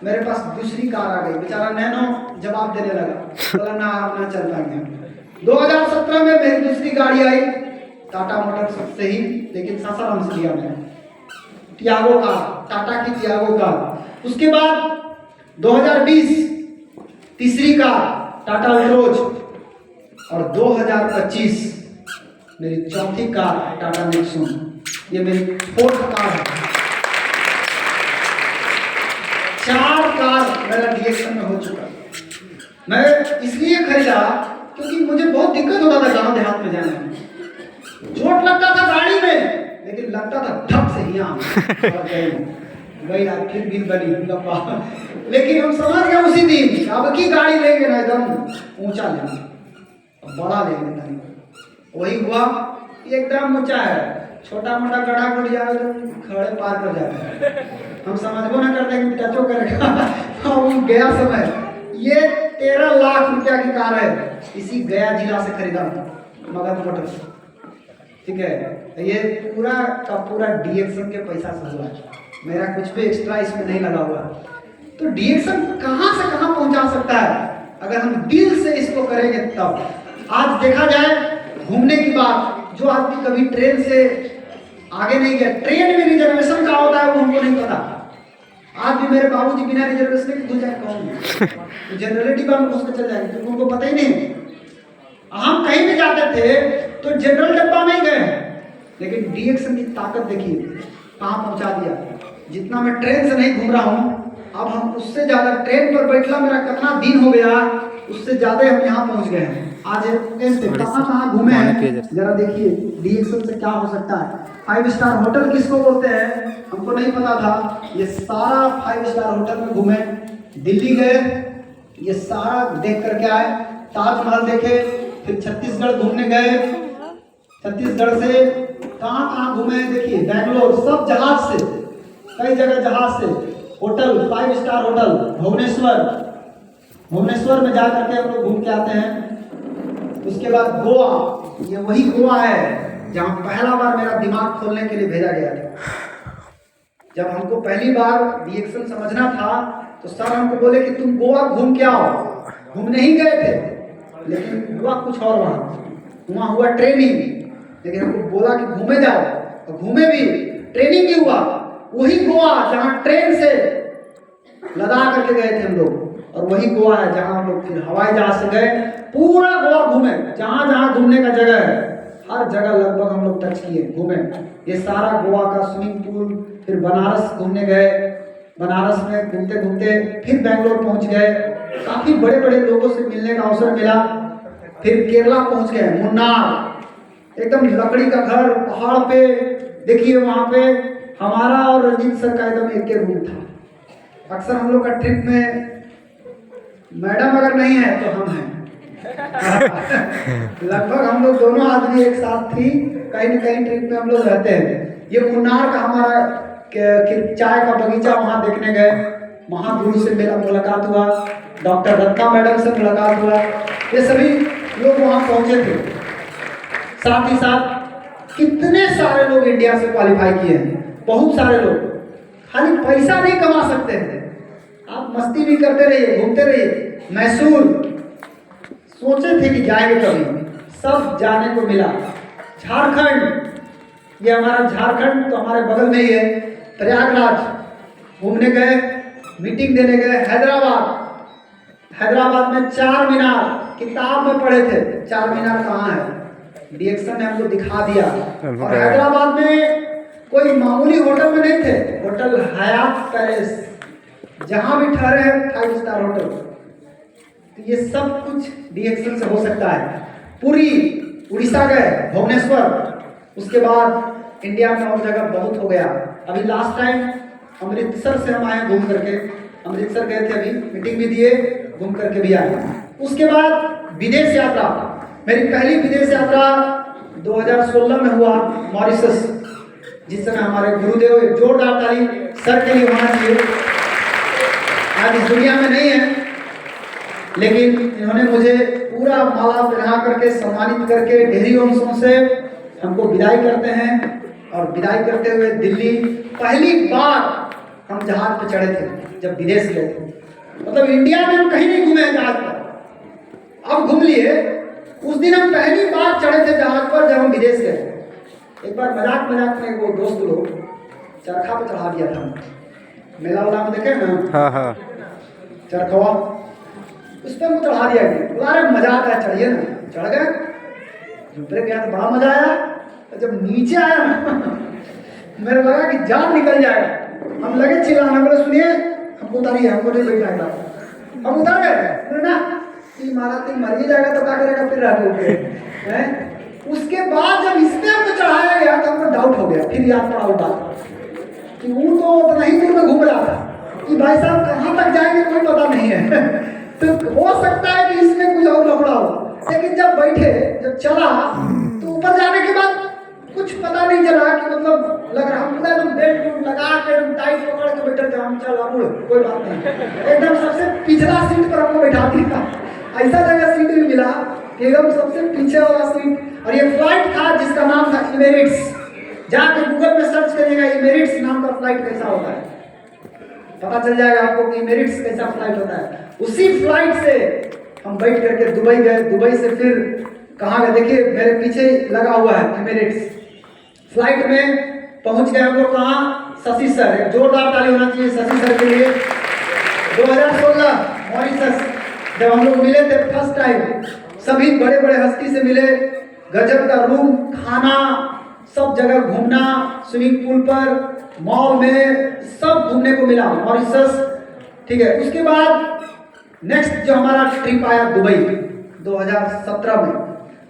मेरे पास दूसरी कार आ गई, बेचारा नैनो जवाब देने लगा, बोला ना आप ना चल पाएंगे। 2017 में मेरी दूसरी गाड़ी आई, टाटा मोटर्स से ही, लेकिन सासाराम से लिया मैंने, टियागो कार, टाटा की टियागो कार। उसके बाद 2020 तीसरी कार टाटा अल्ट्रोज, और 2025 मेरी चौथी कार टाटा नेक्सॉन, ये मेरी 4th कार है। 4 कार मेरा डीएक्शन में हो चुका। मैं इसलिए खरीदा क्योंकि मुझे बहुत दिक्कत होता था गांव देहात में जाने में, चोट लगता था गाड़ी में, लेकिन लगता था ठप से यहाँ गई आज फिर भी बनी लंबा। लेकिन हम समझ गए उसी दिन, अब की गाड़ी लेंगे ना एकदम ऊंचा लेंगे, बड़ा लेंगे नहीं। वही हुआ, एकदम ऊंचा है, छोटा मोटा गड्ढा पड़ जाए तो खड़े पार कर जाते हैं, हम समझबो ना करते कि टचो करेगा। हम गया समय, ये 13 लाख रुपया की कार है, इसी गया जिला से खरीदा मगध मोटर्स। ठीक है, ये पूरा का पूरा डीएक्शन के पैसा से हुआ है, मेरा कुछ भी एक्स्ट्रा इसमें नहीं लगा हुआ। तो डीएक्शन कहाँ से कहाँ पहुंचा सकता है अगर हम दिल से इसको करेंगे तब। आज देखा जाए घूमने की बात, जो आदमी कभी ट्रेन से आगे नहीं गया, ट्रेन में रिजर्वेशन का होता है वो हमको नहीं पता। आज भी मेरे बाबूजी बिना रिजर्वेशन के घुस जाए कहूँगी, जनरल डिब्बा में घुस के चल जाएंगे, क्योंकि उनको पता ही नहीं। हम कहीं भी जाते थे तो जनरल डब्बा में ही गए, लेकिन डीएक्शन की ताकत देखिए कहाँ पहुंचा दिया। जितना मैं ट्रेन से नहीं घूम रहा हूँ, अब हम उससे ज्यादा ट्रेन पर बैठना मेरा कितना दिन हो गया, उससे ज्यादा हम यहाँ पहुंच गए हैं। आज ट्रेन से कहाँ घूमे हैं, जरा देखिए डीएक्शन से क्या हो सकता है। 5 स्टार होटल किसको बोलते हैं हमको नहीं पता था, ये सारा 5 स्टार होटल में घूमे। दिल्ली गए, ये सारा देख करके आए, ताजमहल देखे, फिर छत्तीसगढ़ घूमने गए, छत्तीसगढ़ से कहाँ कहाँ घूमे देखिए, बैंगलोर, सब जहाज से, कई जगह जहाज से। होटल 5 स्टार होटल भुवनेश्वर में जा करके हम लोग घूम के आते हैं। उसके बाद गोवा, ये वही गोवा है जहाँ पहला बार मेरा दिमाग खोलने के लिए भेजा गया था। जब हमको पहली बार डीएक्शन समझना था तो सर हमको बोले कि तुम गोवा घूम के आओ। घूमने ही गए थे, लेकिन हुआ कुछ और वहाँ हुआ ट्रेनिंग। लेकिन हमको बोला कि घूमे जाओ, और घूमे भी, ट्रेनिंग भी हुआ। वही गोवा जहाँ ट्रेन से लद्दाख करके गए थे हम लोग, और वही गोवा है जहाँ हम लोग फिर हवाई जहाज से गए। पूरा गोवा घूमे, जहाँ जहाँ घूमने का जगह है हर जगह लगभग हम लोग टच किए, घूमे। ये सारा गोवा का स्विमिंग पूल, फिर बनारस घूमने गए, बनारस में घूमते घूमते फिर बेंगलोर पहुंच गए, काफी बड़े बड़े लोगों से मिलने का अवसर मिला। फिर केरला पहुंच गए, मुन्नार, एकदम लकड़ी का घर पहाड़ पे। देखिए वहां पे हमारा और रंजीत सर का एकदम एक ही रूम था। अक्सर हम लोग का ट्रिप में मैडम अगर नहीं है तो हम हैं। लगभग हम लोग दोनों आदमी एक साथ थी, कहीं न कहीं ट्रिप में हम लोग रहते हैं। ये मुन्नार का हमारा चाय का बगीचा, वहां देखने गए, महागुरु से मेरा मुलाकात हुआ, डॉक्टर रत्ना मैडम से मुलाकात हुआ। ये सभी लोग वहां पहुंचे थे। साथ ही साथ कितने सारे लोग इंडिया से क्वालिफाई किए हैं, बहुत सारे लोग। खाली पैसा नहीं कमा सकते हैं, आप मस्ती भी करते रहिए, घूमते रहिए। मैसूर सोचे थे कि जाएंगे कभी, सब जाने को मिला। झारखंड, ये हमारा झारखंड तो हमारे बगल में ही है, प्रयागराज घूमने गए, मीटिंग देने गए। हैदराबाद में चार मीनार, किताब में पढ़े थे चार मीनार कहाँ है, डीएक्शन ने हमको दिखा दिया। और हैदराबाद में कोई मामूली होटल में नहीं थे, होटल हयात पैलेस, जहां भी ठहरे हैं 5 स्टार होटल। तो ये सब कुछ डीएक्शन से हो सकता है। पुरी, उड़ीसा गए, भुवनेश्वर, उसके बाद इंडिया में और जगह बहुत हो गया। अभी लास्ट टाइम अमृतसर से हम आए घूम करके, अमृतसर गए थे, अभी मीटिंग भी दिए, घूम करके भी आए। उसके बाद विदेश यात्रा, मेरी पहली विदेश यात्रा 2016 में हुआ मॉरिशस, जिस समय हमारे गुरुदेव, एक जोरदार ताली सर के लिए होना चाहिए। आज इस दुनिया में नहीं है, लेकिन इन्होंने मुझे पूरा माला पहना करके, सम्मानित करके, ढेरी वंशों से हमको विदाई करते हैं। और विदाई करते हुए दिल्ली, पहली बार हम जहाज पे चढ़े थे जब विदेश गए थे। मतलब इंडिया में हम कहीं नहीं घूमे हैं जहाज पर, अब घूम लिए। उस दिन हम पहली बार चढ़े थे जहाज पर जब हम विदेश गए। एक बार मजाक में वो दोस्त लोग चरखा पे चढ़ा दिया था, मेला वाला में देखे ना, हाँ चरखवा, उस पर हमको चढ़ा दिया गया। बोला अरे मजा आता है, चढ़िए ना। चढ़ गए, ऊपर गया तो बड़ा मजा आया। जब नीचे आया ना, मेरे लगा कि जान निकल जाएगा। हम लगे चिल्लाने, बोले सुनिए हमको उतारिए, हमको नहीं बैठाएगा। हम उतर गए ना, मारा तो मर ही जाएगा तो क्या करेगा, फिर रह। उसके बाद जब इसमें हमको चढ़ाया गया तो हमको डाउट हो गया, फिर याद पड़ा उल्टा कि वो तो उतना ही दूर में घूम रहा था कि भाई साहब कहाँ तक जाएंगे कोई पता नहीं है। तो हो सकता है कि इसमें कुछ और लफड़ा हो। लेकिन जब बैठे, जब चला, तो ऊपर जाने के बाद कुछ पता नहीं चला कि मतलब लग रहा पूरा एकदम बेल्ट लगा के एकदम टाइट पकड़ के बैठे थे हम। चल अब कोई बात नहीं, एकदम सबसे पिछला सीट पर हमको बैठा दिया। ऐसा जगह सीट भी मिला कि एकदम सबसे पीछे वाला सीट। और ये फ्लाइट था जिसका नाम था इमेरिट्स। जाके गूगल में सर्च करिएगा इमेरिट्स नाम का फ्लाइट कैसा होता है, पता चल जाएगा आपको कि इमेरिट्स कैसा फ्लाइट होता है। उसी फ्लाइट से हम बैठ करके दुबई गए। दुबई से फिर कहाँ गए, देखिए मेरे पीछे लगा हुआ है इमेरिट्स। फ्लाइट में पहुंच गए हम लोग कहाँ, शशि सर, एक जोरदार ताली होना चाहिए शशि सर के लिए। 2016 मॉरिशस जब हम लोग मिले थे फर्स्ट टाइम, सभी बड़े बड़े हस्ती से मिले, गजब का रूम, खाना, सब जगह घूमना, स्विमिंग पूल पर, मॉल में, सब घूमने को मिला मॉरिशस। ठीक है, उसके बाद नेक्स्ट जो हमारा ट्रिप आया दुबई 2017 में,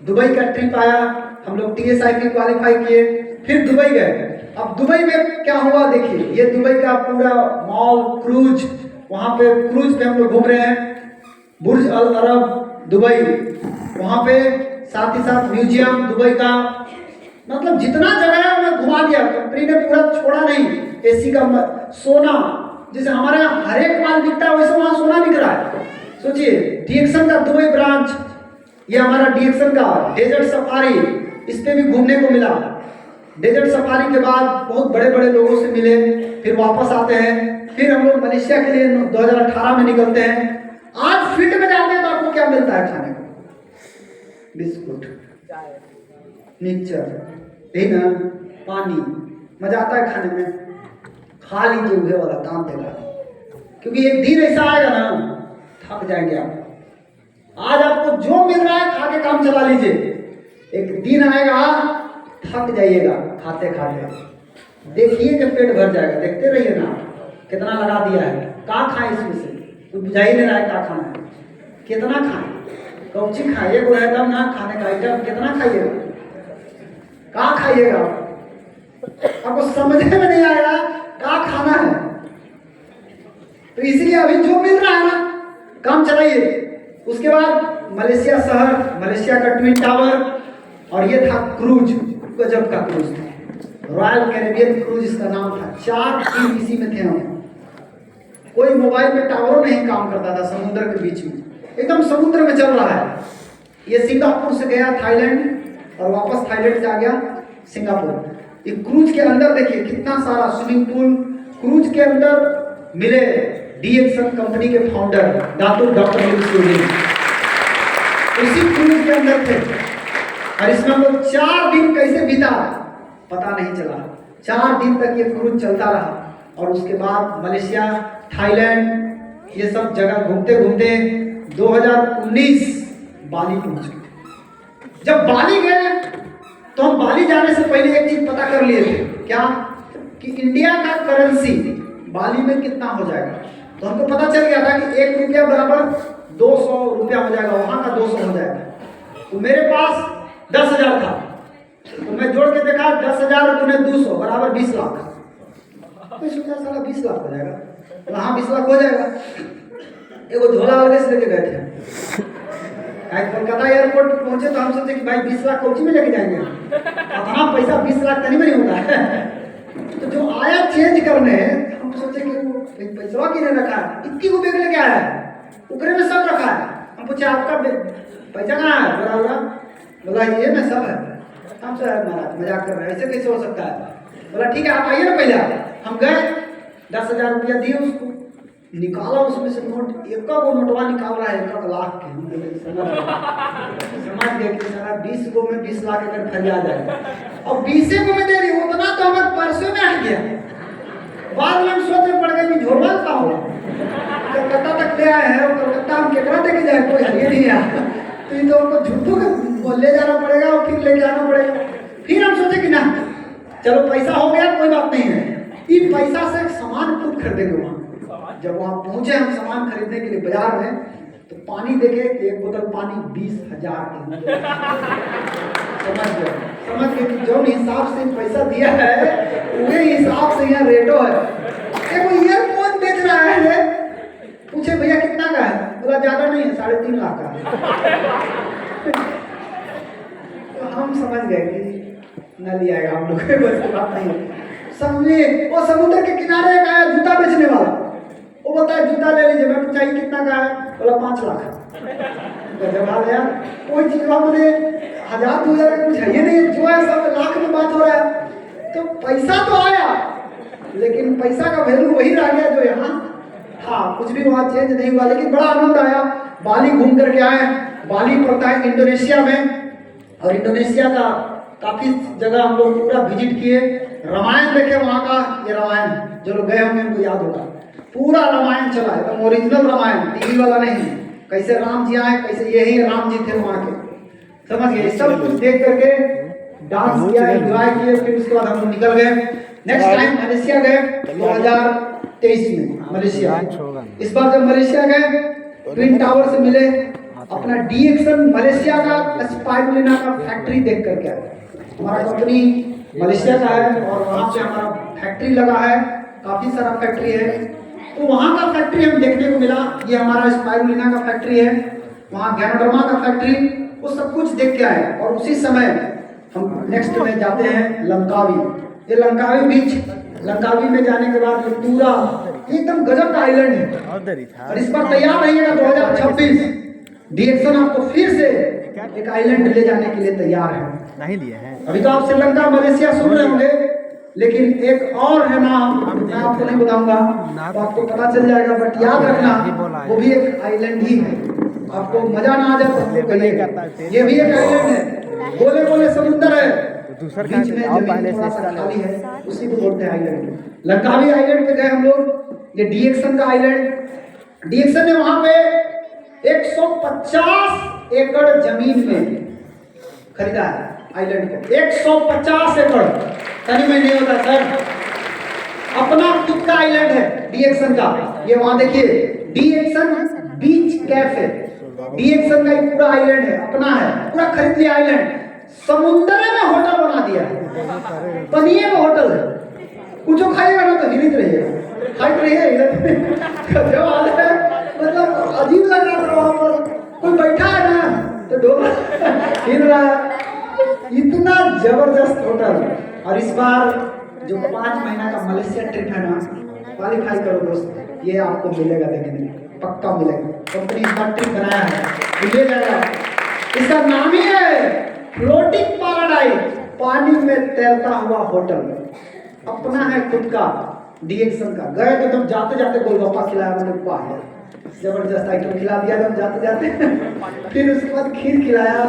दुबई का ट्रिप आया। हम लोग TSIP क्वालिफाई किए, फिर दुबई गए। अब दुबई में क्या हुआ देखिए, ये दुबई का पूरा मॉल, क्रूज, वहां पे क्रूज पे हम लोग घूम रहे हैं, बुर्ज अल अरब दुबई, वहां पे साथ ही साथ म्यूजियम दुबई का, मतलब जितना जगह है उन्हें घुमा दिया। कंपनी ने पूरा छोड़ा नहीं। AC का सोना, जैसे हमारे यहाँ हर एक माल बिकता है वैसे वहां सोना बिक रहा है। सोचिए डीएक्शन का दुबई ब्रांच, ये हमारा डीएक्शन का डेजर्ट सफारी, इस पे भी घूमने को मिला। डेजर्ट सफारी के बाद बहुत बड़े बड़े लोगों से मिले, फिर वापस आते हैं। फिर हम लोग मलेशिया के लिए 2018 में निकलते हैं। आज फील्ड में जाते हैं तो क्या मिलता है खाने को? बिस्कुट, मिक्सचर, यही ना, पानी। मजा आता है खाने में, खा लीजिए, उहे वाला काम देगा। क्योंकि एक दिन ऐसा आएगा ना, थक जाएंगे आप। आज आपको जो मिल रहा है खा के काम चला लीजिए, एक दिन आएगा थक जाइएगा खाते खाते। देखिए कि पेट भर जाएगा, देखते रहिए ना कितना लगा दिया है। क्या खाए इसमें से? तो बुझा ही नहीं रहा है क्या खाना है, कितना खाए, कौची खाइए, वो है तब ना खाने का आइटम कितना खाइएगा, क्या खाइएगा? आपको समझ में नहीं आएगा क्या खाना है। तो इसीलिए अभी जो मिल रहा है ना काम चलाइए। उसके बाद मलेशिया शहर, मलेशिया का ट्विन टावर, और ये था क्रूज, गजब का क्रूज था, रॉयल कैरेबियन क्रूज इसका नाम था। 4 दिन इसी में थे हम। कोई मोबाइल में टावरों नहीं काम करता था, समुद्र के बीच में, एकदम समुद्र में चल रहा है। ये सिंगापुर से गया थाईलैंड और वापस थाईलैंड से आ गया सिंगापुर। ये क्रूज के अंदर देखिए कितना सारा स्विमिंग पूल। क्रूज के अंदर मिले डीएक्सन कंपनी के फाउंडर दातुर डॉक्टर उसी क्रूज के अंदर थे। और इसमें हम लोग 4 दिन कैसे बीता पता नहीं चला। 4 दिन तक ये क्रूज चलता रहा। और उसके बाद मलेशिया, थाईलैंड, ये सब जगह घूमते घूमते 2019 बाली पहुंच गए। जब बाली गए तो हम बाली जाने से पहले एक चीज पता कर लिए थे, क्या कि इंडिया का करेंसी बाली में कितना हो जाएगा। तो हमको पता चल गया था कि 1 रुपया बराबर 200 रुपया हो जाएगा, वहां का 200 हो जाएगा। तो मेरे पास 10,000 था, तो मैं जोड़ के देखा 10,000 × 200 बराबर 20 लाख। तो सोचा साला 20 लाख हो जाएगा, वहाँ 20 लाख हो जाएगा। एगो झोला अलग से लेके गए थे। कोलकाता एयरपोर्ट पहुंचे तो हम सोचे कि भाई 20 लाख कोची में लेके जाएंगे, इतना पैसा 20 लाख तनी में नहीं होता है। तो जो आया चेंज करने, हम सोचे कि पैसा किने रखा है, इतनी को बैग लेके आया है, उकरे में सब रखा है। हम पूछे आपका पैसा कहाँ है? बोला ये में सब है। हम सर महाराज मजाक कर रहे हैं, ऐसे कैसे हो सकता है? बोला ठीक है आप आइए ना। पहले हम गए, 10,000 रुपया दिए उसको, निकाला उसमें से नोट, एक को नोटवा निकाल रहा है 1 लाख के। हम समझ गए कि सारा 20 को में 20 लाख अगर खरीदा जाए और 20 को में दे रही, उतना तो हमारे परसों में हट गया। बाद में हम सोचने पड़ गए झोरवा का होगा, कलकत्ता तक ले आए हैं और कलकत्ता हम केकरा देखे जाए, कोई हरिये नहीं आया। तो ये तो हमको झूठों ले जाना पड़ेगा और फिर लेके आना पड़ेगा। फिर हम सोचे कि ना चलो पैसा हो गया, कोई बात नहीं है, इन पैसा से सामान खुद खरीदेंगे। वहाँ जब वहाँ पहुंचे हम सामान खरीदने के लिए बाजार में, तो पानी देखे, एक बोतल पानी 20,000 की। समझ गए कि जो हिसाब से पैसा दिया है वही हिसाब से यहाँ रेटो है। देखो ईयरफोन बेच रहा है, पूछे भैया कितना का है? बोला ज्यादा नहीं है, 3.5 लाख का है। तो हम समझ गए कि न लिया आएगा हम लोग, बस बात नहीं। समझे वो समुद्र के किनारे का है जूता बेचने वाला, वो बोलता है जूता ले लीजिए। मैं पूछा कितना का है? बोला 5 लाख। जवाब यार कोई चीज मुझे 1,000-2,000 का कुछ है ये नहीं, जो है सब लाख में बात हो रहा है। तो पैसा तो आया, लेकिन पैसा का वैल्यू वही रह गया जो यहाँ। हाँ कुछ भी वहाँ चेंज नहीं हुआ, लेकिन बड़ा आनंद आया। बाली घूम करके आए। बाली पड़ता है इंडोनेशिया में, और इंडोनेशिया का काफी जगह हम लोग पूरा विजिट किए। रामायण देखे वहाँ का, ये रामायण जो लोग गए होंगे उनको याद होगा, पूरा रामायण चला एकदम ओरिजिनल रामायण, टीवी वाला नहीं। कैसे राम जी आए, कैसे यही राम जी थे वहाँ के, समझ गए। सब कुछ देख करके डांस किया, एंजॉय किए। फिर उसके बाद हम लोग निकल गए। नेक्स्ट टाइम मलेशिया गए 2023 में मलेशिया। इस बार जब मलेशिया गए, ट्विन टावर से मिले, अपना डीएक्सन मलेशिया का स्पाइरुलिना का फैक्ट्री देख करके आए। हमारा कंपनी मलेशिया का है और वहाँ पे हमारा फैक्ट्री लगा है, काफी सारा फैक्ट्री है। तो वहाँ का फैक्ट्री हम देखने को मिला। ये हमारा स्पाइरुलिना का फैक्ट्री है, वहाँ गैनोडर्मा का फैक्ट्री, वो सब कुछ देख के आए। और उसी समय हम नेक्स्ट में जाते हैं लंकावी। ये लंकावी बीच, लंकावी में जाने के बाद ये पूरा एकदम गजब का आइलैंड है। और इस बार तैयार रहिएगा 2026 डीएक्सन आपको फिर से एक आइलैंड ले जाने के लिए तैयार है। नहीं लिए हैं अभी तो आप श्रीलंका मलेशिया सुन रहे होंगे, लेकिन एक और है नाम, मैं आपको नहीं बताऊंगा, तो आपको पता चल जाएगा। बट याद रखना वो भी एक आइलैंड ही है। आपको मजा ना आ जाए तो हम लोग कहिए। ये भी एक आइलैंड है, गोले गोले समुद्र है, बीच में जमीन थोड़ा सा खाली है, उसी को बोलते हैं आइलैंड। लंकावी आइलैंड पे गए हम लोग। ये डीएक्सन का आइलैंड। डीएक्सन ने वहां पे 150 एकड़ जमीन में खरीदा है आइलैंड को। 150 एकड़, तनी में नहीं होता सर। अपना खुद का आइलैंड है डीएक्सन का। ये वहां देखिए डीएक्सन बीच कैफे, डीएक्सन का एक पूरा आइलैंड है, अपना है, पूरा खरीद लिया आइलैंड। समुद्र में होटल बना दिया, पनिये में होटल है। कुछ खाइएगा ना तो हिलित रहिएगा, खाते रहिए। जब हाल है मतलब अजीब लग रहा था वहां पर, कोई बैठा है ना तो डोला हिल रहा है। इतना जबरदस्त होटल। और इस बार जो 5 महीना का मलेशिया ट्रिप है ना, क्वालिफाई करो दोस्त, ये आपको मिलेगा, देखने पक्का मिलेगा। कंपनी इस बार ट्रिप बनाया है, मिले जाएगा। इसका नाम ही है फ्लोटिंग पैराडाइज, पानी में तैरता हुआ होटल। अपना है खुद का डीएक्सन का। गए तो तुम जाते जाते गोलगप्पा खिलाया, मैंने वाह जबरदस्त आइटम खिला दिया तुम जाते जाते। फिर उसके बाद खीर खिलाया।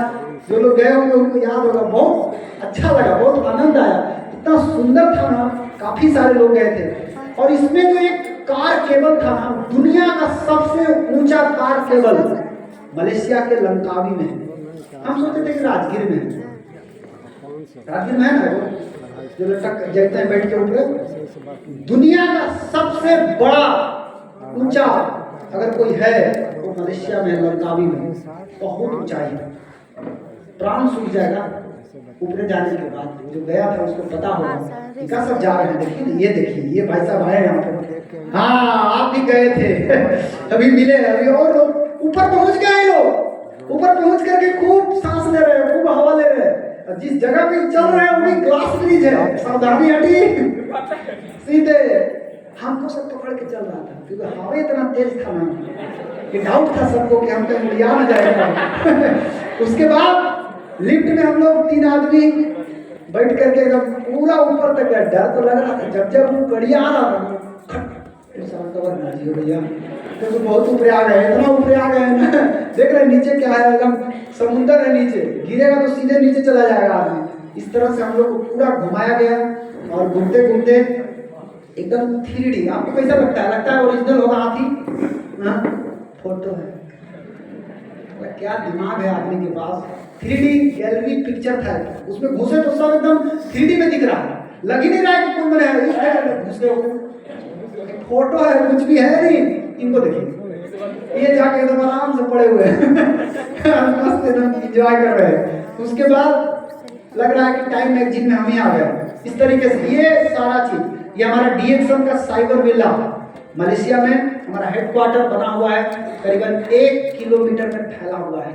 जो लोग गए होंगे उनको याद होगा, बहुत अच्छा लगा, बहुत आनंद आया, इतना सुंदर था ना। काफी सारे लोग गए थे। और इसमें जो एक कार केबल था ना, दुनिया का सबसे ऊंचा कार केबल मलेशिया के लंकावी में है। हम सोचते थे कि राजगीर में है, राजगीर में है ना वो जो लटक जाते हैं बैठ के ऊपर। दुनिया का सबसे बड़ा ऊंचा अगर कोई है तो मलेशिया में, लंकावी में, बहुत ऊंचाई है। प्राण सूख जाएगा ऊपर जाने के बाद। जो गया था उसको पता होगा। क्या सब जा रहे हैं, देखिए ये देखिए, ये भाई साहब आए यहाँ पर। हाँ आप भी गए थे अभी मिले, अभी और लोग ऊपर पहुंच गए। लोग ऊपर पहुंच करके खूब सांस ले रहे हैं, खूब हवा ले रहे हैं। जिस जगह पे चल रहे हैं वही ग्लास ब्रिज है, सावधानी हटी सीधे। हमको सब पकड़ के चल रहा था क्योंकि हवा इतना तेज था ना कि डाउट था सबको कि हम कहीं उड़िया ना जाएगा। उसके बाद लिफ्ट में हम लोग 3 आदमी बैठ करके एकदम पूरा ऊपर तक गए। डर तो लग रहा था, जब जब वो गड़िया आ रहा था भैया तो बहुत ऊपर आ गए, इतना ऊपर आ गए ना। देख रहे नीचे क्या है, एकदम समुद्र है नीचे, गिरेगा तो सीधे नीचे चला जाएगा आदमी। इस तरह से हम लोग को पूरा घुमाया गया और घूमते घूमते एकदम 3D। आपको कैसा लगता है? लगता है ओरिजिनल होगा हाथी? हाँ फोटो है, क्या दिमाग है आदमी के पास। 3D गैलरी पिक्चर था, उसमें घुसे तो सब एकदम 3D में दिख रहा है, लग ही नहीं रहा है कि कौन है घुस गए। फोटो है, कुछ भी है नहीं। इनको देखिए, ये जाके एकदम आराम से पड़े हुए हैं मस्त एकदम एंजॉय कर रहे हैं। उसके बाद लग रहा है कि टाइम मैगजीन में हम ही आ गए। इस तरीके से ये सारा चीज, ये हमारा डीएक्सन का साइबर विला मलेशिया में हमारा हेडक्वार्टर बना हुआ है। करीबन 1 किलोमीटर में फैला हुआ है।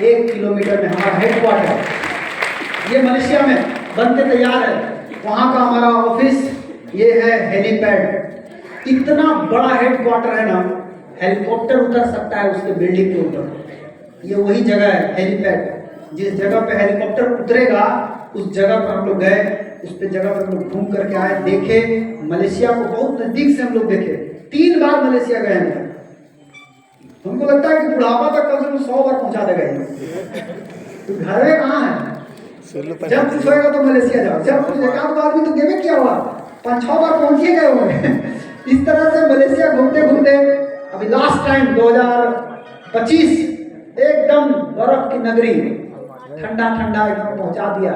1 किलोमीटर में हमारा हेडक्वार्टर ये मलेशिया में बनते तैयार है। वहाँ का हमारा ऑफिस ये है, हेलीपैड। इतना बड़ा हेडक्वार्टर है ना, हेलीकॉप्टर उतर सकता है उसके बिल्डिंग के ऊपर। ये वही जगह है हेलीपैड। जिस जगह पे हेलीकॉप्टर उतरेगा उस जगह पर हम लोग गए, उस पे जगह पर हम लोग घूम करके आए, देखे मलेशिया को बहुत नजदीक से हम लोग देखे। 3 बार मलेशिया गए हैं। हमको लगता है कि बुढ़ापा तक कम से कम 100 बार पहुंचा देगा। तो घर में कहाँ है? जब कुछ होगा तो मलेशिया जाओ, जब कुछ एक आदमी तो गेमे किया हुआ 5-6 बार पहुंचे गए होंगे। इस तरह से मलेशिया घूमते घूमते अभी लास्ट टाइम 2025 एकदम बर्फ की नगरी, ठंडा ठंडा एकदम पहुंचा दिया,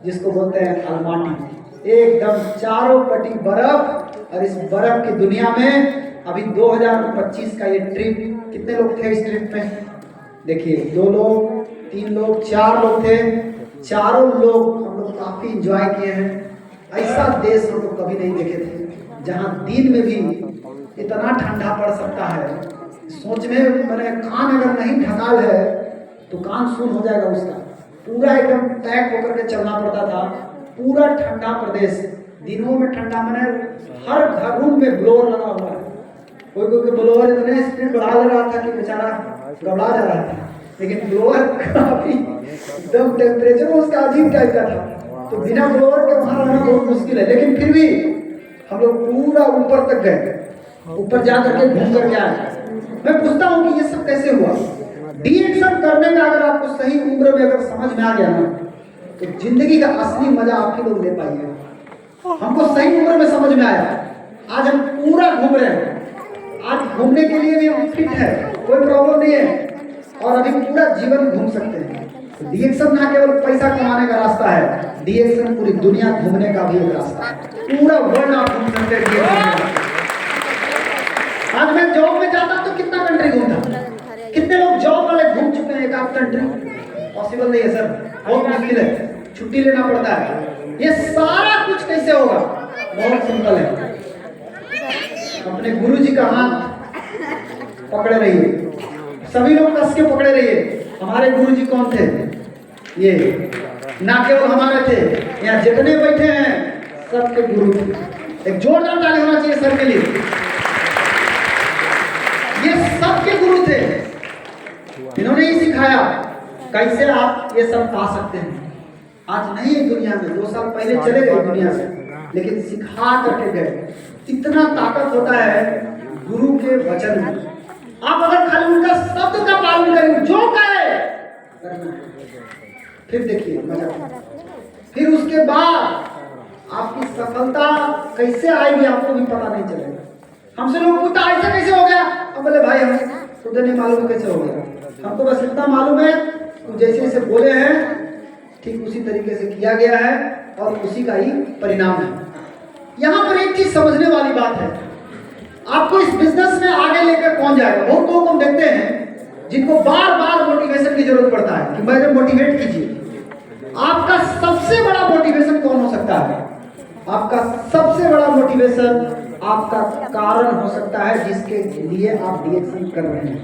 जिसको बोलते हैं अलमाटी। एकदम चारों पट्टी बर्फ। और इस बर्फ की दुनिया में अभी 2025 का ये ट्रिप, कितने लोग थे इस ट्रिप में? देखिए 2 लोग, 3 लोग, 4 लोग थे। चारों लोग हम लोग काफी इंजॉय किए हैं। ऐसा देश हम लोग कभी नहीं देखे थे जहाँ दिन में भी इतना ठंडा पड़ सकता है। सोच में मैंने कान अगर नहीं ढकाल है तो कान सुन हो जाएगा उसका। पूरा एकदम पैक होकर के चलना पड़ता था। पूरा ठंडा प्रदेश, दिनों में ठंडा, मैंने हर घर रूम में ब्लोअर लगा हुआ है। कोई ब्लोअर इतने स्पीड बढ़ा ले रहा था कि बेचारा घबरा जा रहा था। लेकिन ब्लोअर काफी एकदम टेम्परेचर उसका अजीब टाइप का था, तो बिना ब्लोअर के वहां रहना बहुत मुश्किल है। लेकिन फिर भी हम लोग पूरा ऊपर तक गए, ऊपर जा करके घूम करके आए। मैं पूछता हूँ कि ये सब कैसे हुआ? डीएक्शन करने का अगर आपको सही उम्र में अगर समझ में आ गया ना, तो जिंदगी का असली मजा आप ही लोग ले पाइए। हमको सही उम्र में समझ में आया, आज हम पूरा घूम रहे हैं, आज घूमने के लिए भी हम फिट है, कोई प्रॉब्लम नहीं है, और अभी पूरा जीवन घूम सकते हैं। डीएक्शन ना केवल पैसा कमाने का रास्ता है, डीएक्शन पूरी दुनिया घूमने का भी एक रास्ता है। पूरा वर्ल्ड आप घूम सकते हैं DXN में। आज मैं जॉब में जाता तो कितना कंट्री घूमता, कितने लोग जॉब वाले घूम चुके हैं एक आध कंट्री? पॉसिबल नहीं है सर, बहुत मुश्किल है, छुट्टी लेना पड़ता है। ये सारा कुछ कैसे होगा? बहुत सिंपल है, अपने गुरु जी का हाथ पकड़े रहिए, सभी लोग कस के पकड़े रहिए। हमारे गुरु जी कौन थे? ये ना केवल हमारे थे, यहाँ जितने बैठे हैं सबके गुरु थे। एक जोरदार ताली होना चाहिए सर के लिए। ये सबके गुरु थे, इन्होंने ही सिखाया कैसे आप ये सब पा सकते हैं। आज नहीं है दुनिया में, 2 साल पहले चले गए दुनिया से, लेकिन सिखा करके गए। इतना ताकत होता है गुरु के वचन में। आप अगर खाली उनका शब्द का पालन करेंगे, जो कहे फिर देखिए मजा। फिर उसके बाद आपकी सफलता कैसे आएगी आपको भी पता नहीं चलेगा। हमसे लोग पूछता ऐसा कैसे हो गया, अब बोले भाई हमें खुद नहीं मालूम कैसे हो गया, हमको बस इतना मालूम है जैसे जैसे बोले हैं ठीक उसी तरीके से किया गया है और उसी का ही परिणाम है। यहाँ पर एक चीज समझने वाली बात है, आपको इस बिजनेस में आगे लेकर कौन जाएगा? बहुत लोग हम देखते हैं जिनको बार बार मोटिवेशन की जरूरत पड़ता है कि मुझे मोटिवेट कीजिए। आपका सबसे बड़ा मोटिवेशन कौन हो सकता है? आपका सबसे बड़ा मोटिवेशन आपका कारण हो सकता है जिसके लिए आप डीएक्शन कर रहे हैं।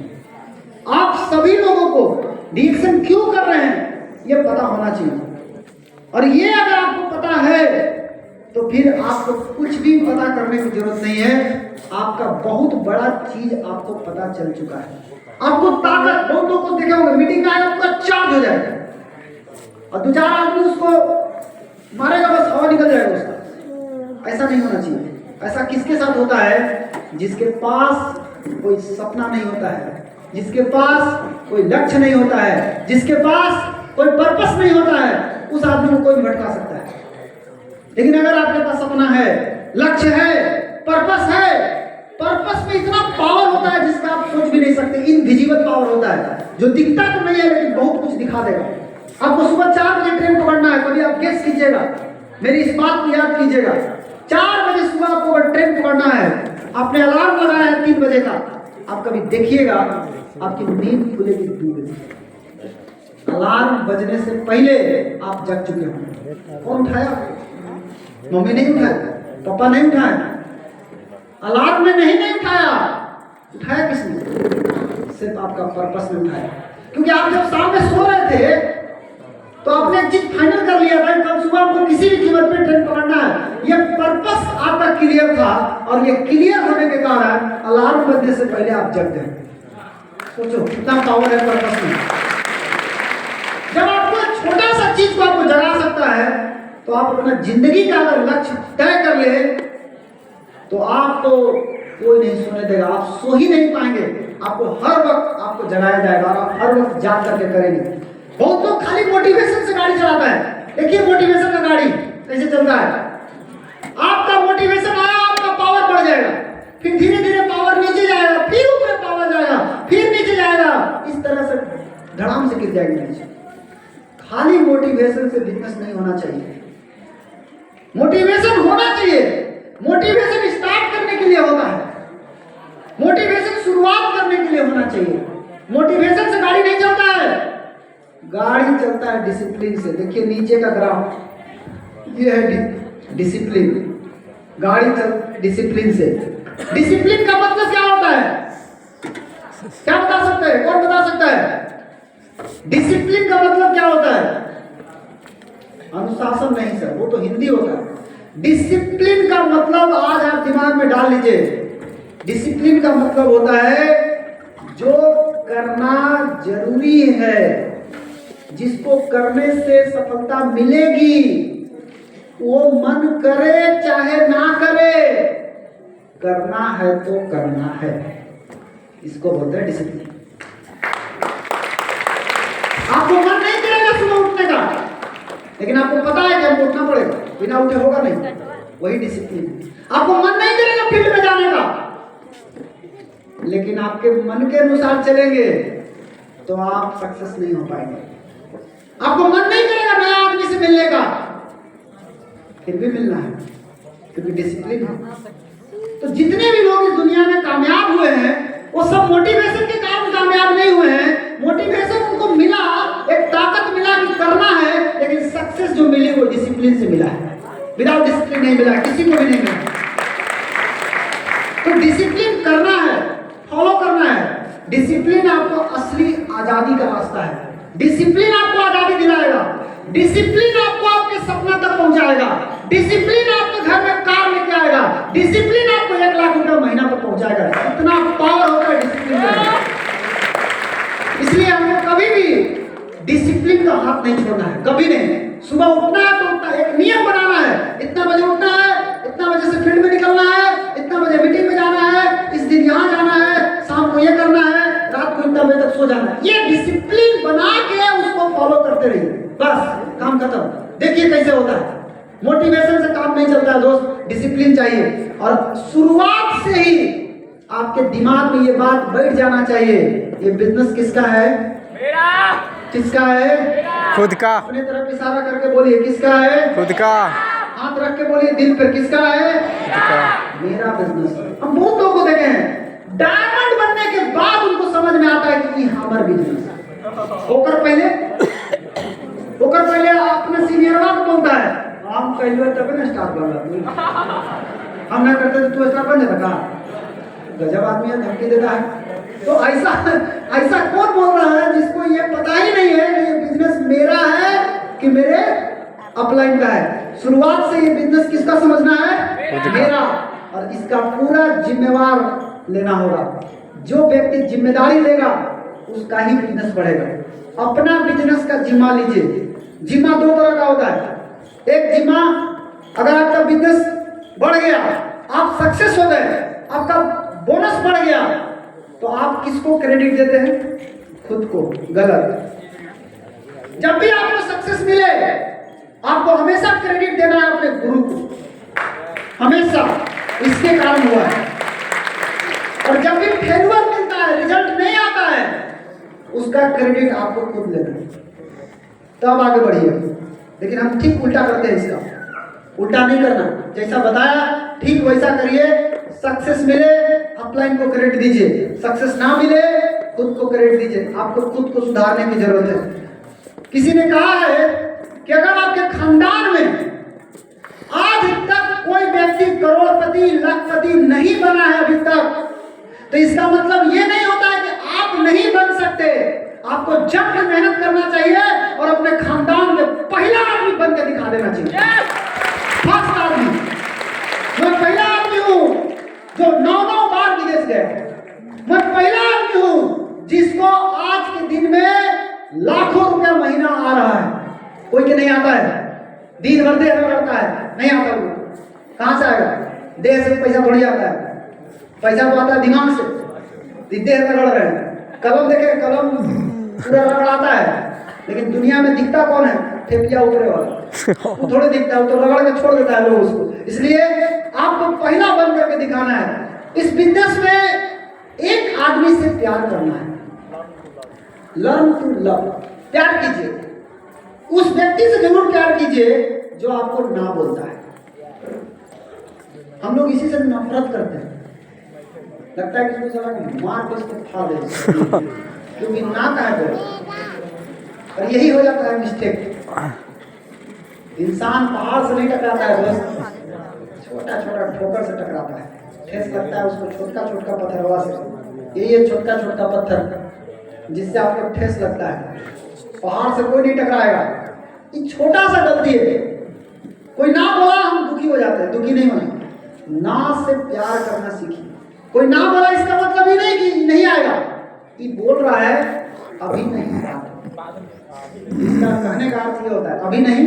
आप सभी लोगों को डीएक्शन क्यों कर रहे हैं ये पता होना चाहिए, और ये अगर आपको पता है तो फिर आपको कुछ भी पता करने की जरूरत नहीं है। आपका बहुत बड़ा चीज आपको पता चल चुका है। आपको ताकत, बहुत लोगों को देखे होंगे मीटिंग में आया पूरा चार्ज हो जाएगा और 2-4 आदमी उसको मारेगा बस हवा निकल जाएगा उसका। ऐसा नहीं होना चाहिए। ऐसा किसके साथ होता है? जिसके पास कोई सपना नहीं होता है, जिसके पास कोई लक्ष्य नहीं होता है, जिसके पास कोई पर्पस नहीं होता है, उस आदमी को कोई भटका सकता है। लेकिन अगर आपके पास सपना है, लक्ष्य है, पर्पस है, पर्पस में इतना पावर होता है जिसका आप सोच भी नहीं सकते। इनविजिबल पावर होता है जो दिखता तो नहीं है लेकिन बहुत कुछ दिखा देगा। आपको सुबह 4 बजे ट्रेन पकड़ना है, कभी आप गेस कीजिएगा, मेरी इस बात को याद कीजिएगा। 4 बजे सुबह आपको अगर ट्रेन पकड़ना है, आपने अलार्म लगाया है 3 बजे का, आप कभी देखिएगा आपकी नींद खुलेगी 2 बजे। अलार्म बजने से पहले आप जग चुके होंगे। कौन उठाया? मम्मी नहीं उठाया, पापा नहीं उठाया, अलार्म में नहीं उठाया। उठाया किसने? सिर्फ आपका पर्पस ने उठाया। क्योंकि आप जब शाम में सो रहे थे तो आपने एक चीज फाइनल कर लिया था, कल सुबह आपको किसी भी कीमत पे ट्रेन पकड़ना है। ये पर्पस आपका क्लियर था और ये क्लियर होने के कारण अलार्म बजने से पहले आप जग गए। सोचो कितना पावर है पर्पस में। जब आपको छोटा सा चीज को आपको जगा सकता है तो आप अपना जिंदगी का अगर लक्ष्य तय कर ले तो आपको कोई नहीं सोने देगा, आप सो ही नहीं पाएंगे। आपको हर वक्त आपको जगाया जाएगा और आप हर वक्त जाग करके करेंगे। बहुत लोग खाली मोटिवेशन से गाड़ी चलाता है। देखिए मोटिवेशन का गाड़ी कैसे चलता है। आपका मोटिवेशन आया, आपका पावर बढ़ जाएगा, फिर धीरे धीरे पावर नीचे जाएगा, फिर ऊपर पावर जाएगा, फिर नीचे जाएगा, इस तरह से धड़ाम से गिर जाएगी नीचे। खाली मोटिवेशन से बिजनेस नहीं होना चाहिए। मोटिवेशन होना चाहिए। मोटिवेशन स्टार्ट करने के लिए होता है, मोटिवेशन शुरुआत करने के लिए होना चाहिए। मोटिवेशन से गाड़ी नहीं चलता है, गाड़ी चलता है डिसिप्लिन से। देखिए नीचे का ग्राफ, ये है डिसिप्लिन। गाड़ी चल डिसिप्लिन से। डिसिप्लिन का मतलब क्या होता है? क्या बता सकते हैं? कौन बता सकता है? डिसिप्लिन का मतलब क्या होता है? अनुशासन नहीं सर, वो तो हिंदी होता है। डिसिप्लिन का मतलब आज आप दिमाग में डाल लीजिए। डिसिप्लिन का मतलब होता है जो करना जरूरी है, जिसको करने से सफलता मिलेगी, वो मन करे चाहे ना करे, करना है तो करना है। इसको बोलते हैं डिसिप्लिन। आपको मन नहीं करेगा सुबह उठने का, लेकिन आपको पता है कि हमको उठना पड़ेगा, बिना उठे होगा नहीं, वही डिसिप्लिन। आपको मन नहीं करेगा फील्ड में जाने का, लेकिन आपके मन के अनुसार चलेंगे तो आप सक्सेस नहीं हो पाएंगे। आपको मन नहीं करेगा नया आदमी से मिलने का, फिर भी मिलना है, क्योंकि डिसिप्लिन है। तो जितने भी लोग इस दुनिया में कामयाब हुए हैं वो सब मोटिवेशन के कारण कामयाब नहीं हुए हैं। मोटिवेशन उनको मिला, एक ताकत मिला कि करना है, लेकिन सक्सेस जो मिली वो डिसिप्लिन से मिला है। विदाउट डिसिप्लिन नहीं मिला, किसी को भी नहीं मिला। तो डिसिप्लिन करना है, फॉलो करना है। डिसिप्लिन आपको असली आजादी का रास्ता है। डिसिप्लिन आपको आजादी दिलाएगा। डिसिप्लिन आपको आपके सपना तक पहुंचाएगा। डिसिप्लिन आपके घर में कार लेके आएगा। डिसिप्लिन आपको 1 लाख रुपया महीना पर पहुंचाएगा। इतना पावर होता है डिसिप्लिन का। इसलिए हमको कभी भी डिसिप्लिन का हाथ नहीं छोड़ना है, कभी नहीं। सुबह उठना है तो उठना, एक नियम बनाना है, इतना बजे उठना है, इतना बजे से फील्ड में निकलना है, इतना बजे मीटिंग में जाना है, इस दिन यहाँ जाना है, शाम को ये करना है, रात को इतना बजे तक सो जाना है। ये डिसिप्लिन बना के उसको फॉलो करते रहिए, बस काम खत्म। देखिए कैसे होता है। मोटिवेशन से काम नहीं चलता है दोस्त, डिसिप्लिन चाहिए। और शुरुआत से ही आपके दिमाग में ये बात बैठ जाना चाहिए, ये बिजनेस किसका है? मेरा। किसका है? खुद का। अपने तरफ इशारा करके बोलिए, किसका है? खुद का। हाथ रख के बोलिए दिल पर, किसका है? खुद का। मेरा बिजनेस। हम बहुत लोगों को देखे हैं, डायमंड बनने के बाद उनको समझ में आता है कि हमारा बिजनेस होकर पहले अपने सीनियरवा को बोलता है, हम कहिए तब ना स्टार्ट कर रहा, हम ना करते तो तू स्टार्ट बन जाता का। गजब आदमी है, धमकी देता है। तो ऐसा कौन बोल रहा है जिसको ये पता ही नहीं है कि ये बिजनेस मेरा है कि मेरे अपलाइन का है। शुरुआत से ये बिजनेस किसका समझना है? मेरा। और इसका पूरा जिम्मेवार लेना होगा। जो व्यक्ति जिम्मेदारी लेगा उसका ही बिजनेस बढ़ेगा। अपना बिजनेस का जिम्मा लीजिए। जिम्मा 2 तरह का होता है। एक जिम्मा, अगर आपका बिजनेस बढ़ गया, आप सक्सेस हो गए, आपका बोनस बढ़ गया, तो आप किसको क्रेडिट देते हैं? खुद को। गलत। जब भी आपको सक्सेस मिले आपको हमेशा क्रेडिट देना है अपने गुरु को, हमेशा। इसके कारण हुआ है। और जब भी फेल्यूर मिलता है, रिजल्ट नहीं आता है, उसका क्रेडिट आपको खुद लेना है, तब आगे बढ़िए। लेकिन हम ठीक उल्टा करते हैं, इसका उल्टा नहीं करना। जैसा बताया ठीक वैसा करिए। सक्सेस मिले अपलाइन को क्रेडिट दीजिए, सक्सेस ना मिले खुद को क्रेडिट दीजिए। आपको खुद को सुधारने की जरूरत है। किसी ने कहा है कि अगर आपके खानदान में आज तक कोई व्यक्ति करोड़पति लखपति नहीं बना है अभी तक, तो इसका मतलब ये नहीं होता है कि आप नहीं बन सकते। आपको जब भी मेहनत करना चाहिए और अपने खानदान में पहला आदमी बन के दिखा देना चाहिए। फर्स्ट आदमी। मैं पहला आदमी हूँ जो 9 बार विदेश गया। मैं पहला आदमी हूँ जिसको आज के दिन में लाखों रुपया महीना आ रहा है। कोई के नहीं आता है, दिन भर देह रगड़ता है, नहीं आता। वो कहाँ से आएगा? देह से पैसा थोड़ी आता है, पैसा तो आता है दिमाग से। देह रगड़ रहे हैं। कलम देखे, कलम पूरा रगड़ाता है, लेकिन दुनिया में दिखता कौन है? ठेपिया ऊपरे वाला। वो थोड़े दिखता है, वो तो रगड़ के छोड़ देता है लोग उसको। इसलिए आपको पहला बन करके दिखाना है। इस बिजनेस में एक आदमी से प्यार करना है। Learn to love. प्यार कीजिए, उस व्यक्ति से जरूर प्यार कीजिए जो आपको ना बोलता है। हम लोग इसी से नफरत करते हैं, लगता है कि इसको साला मार के इसको फाड़ दे, क्योंकि ना का है। और यही हो जाता है मिस्टेक। इंसान पहाड़ से नहीं टकराता है दोस्त, छोटा छोटा ठोकर से टकराता है। ठेस लगता है उसको छोटा छोटा पत्थरवा से। ये छोटा छोटा पत्थर जिससे आपको ठेस लगता है। पहाड़ से कोई नहीं टकराएगा, ये छोटा सा गलती है। कोई ना बोला हम दुखी हो जाते हैं, दुखी नहीं होना। ना से प्यार करना सीखिए। कोई ना बोला इसका मतलब ही नहीं कि नहीं आएगा, ये बोल रहा है अभी नहीं, इसका कहने का अर्थ ये होता है अभी नहीं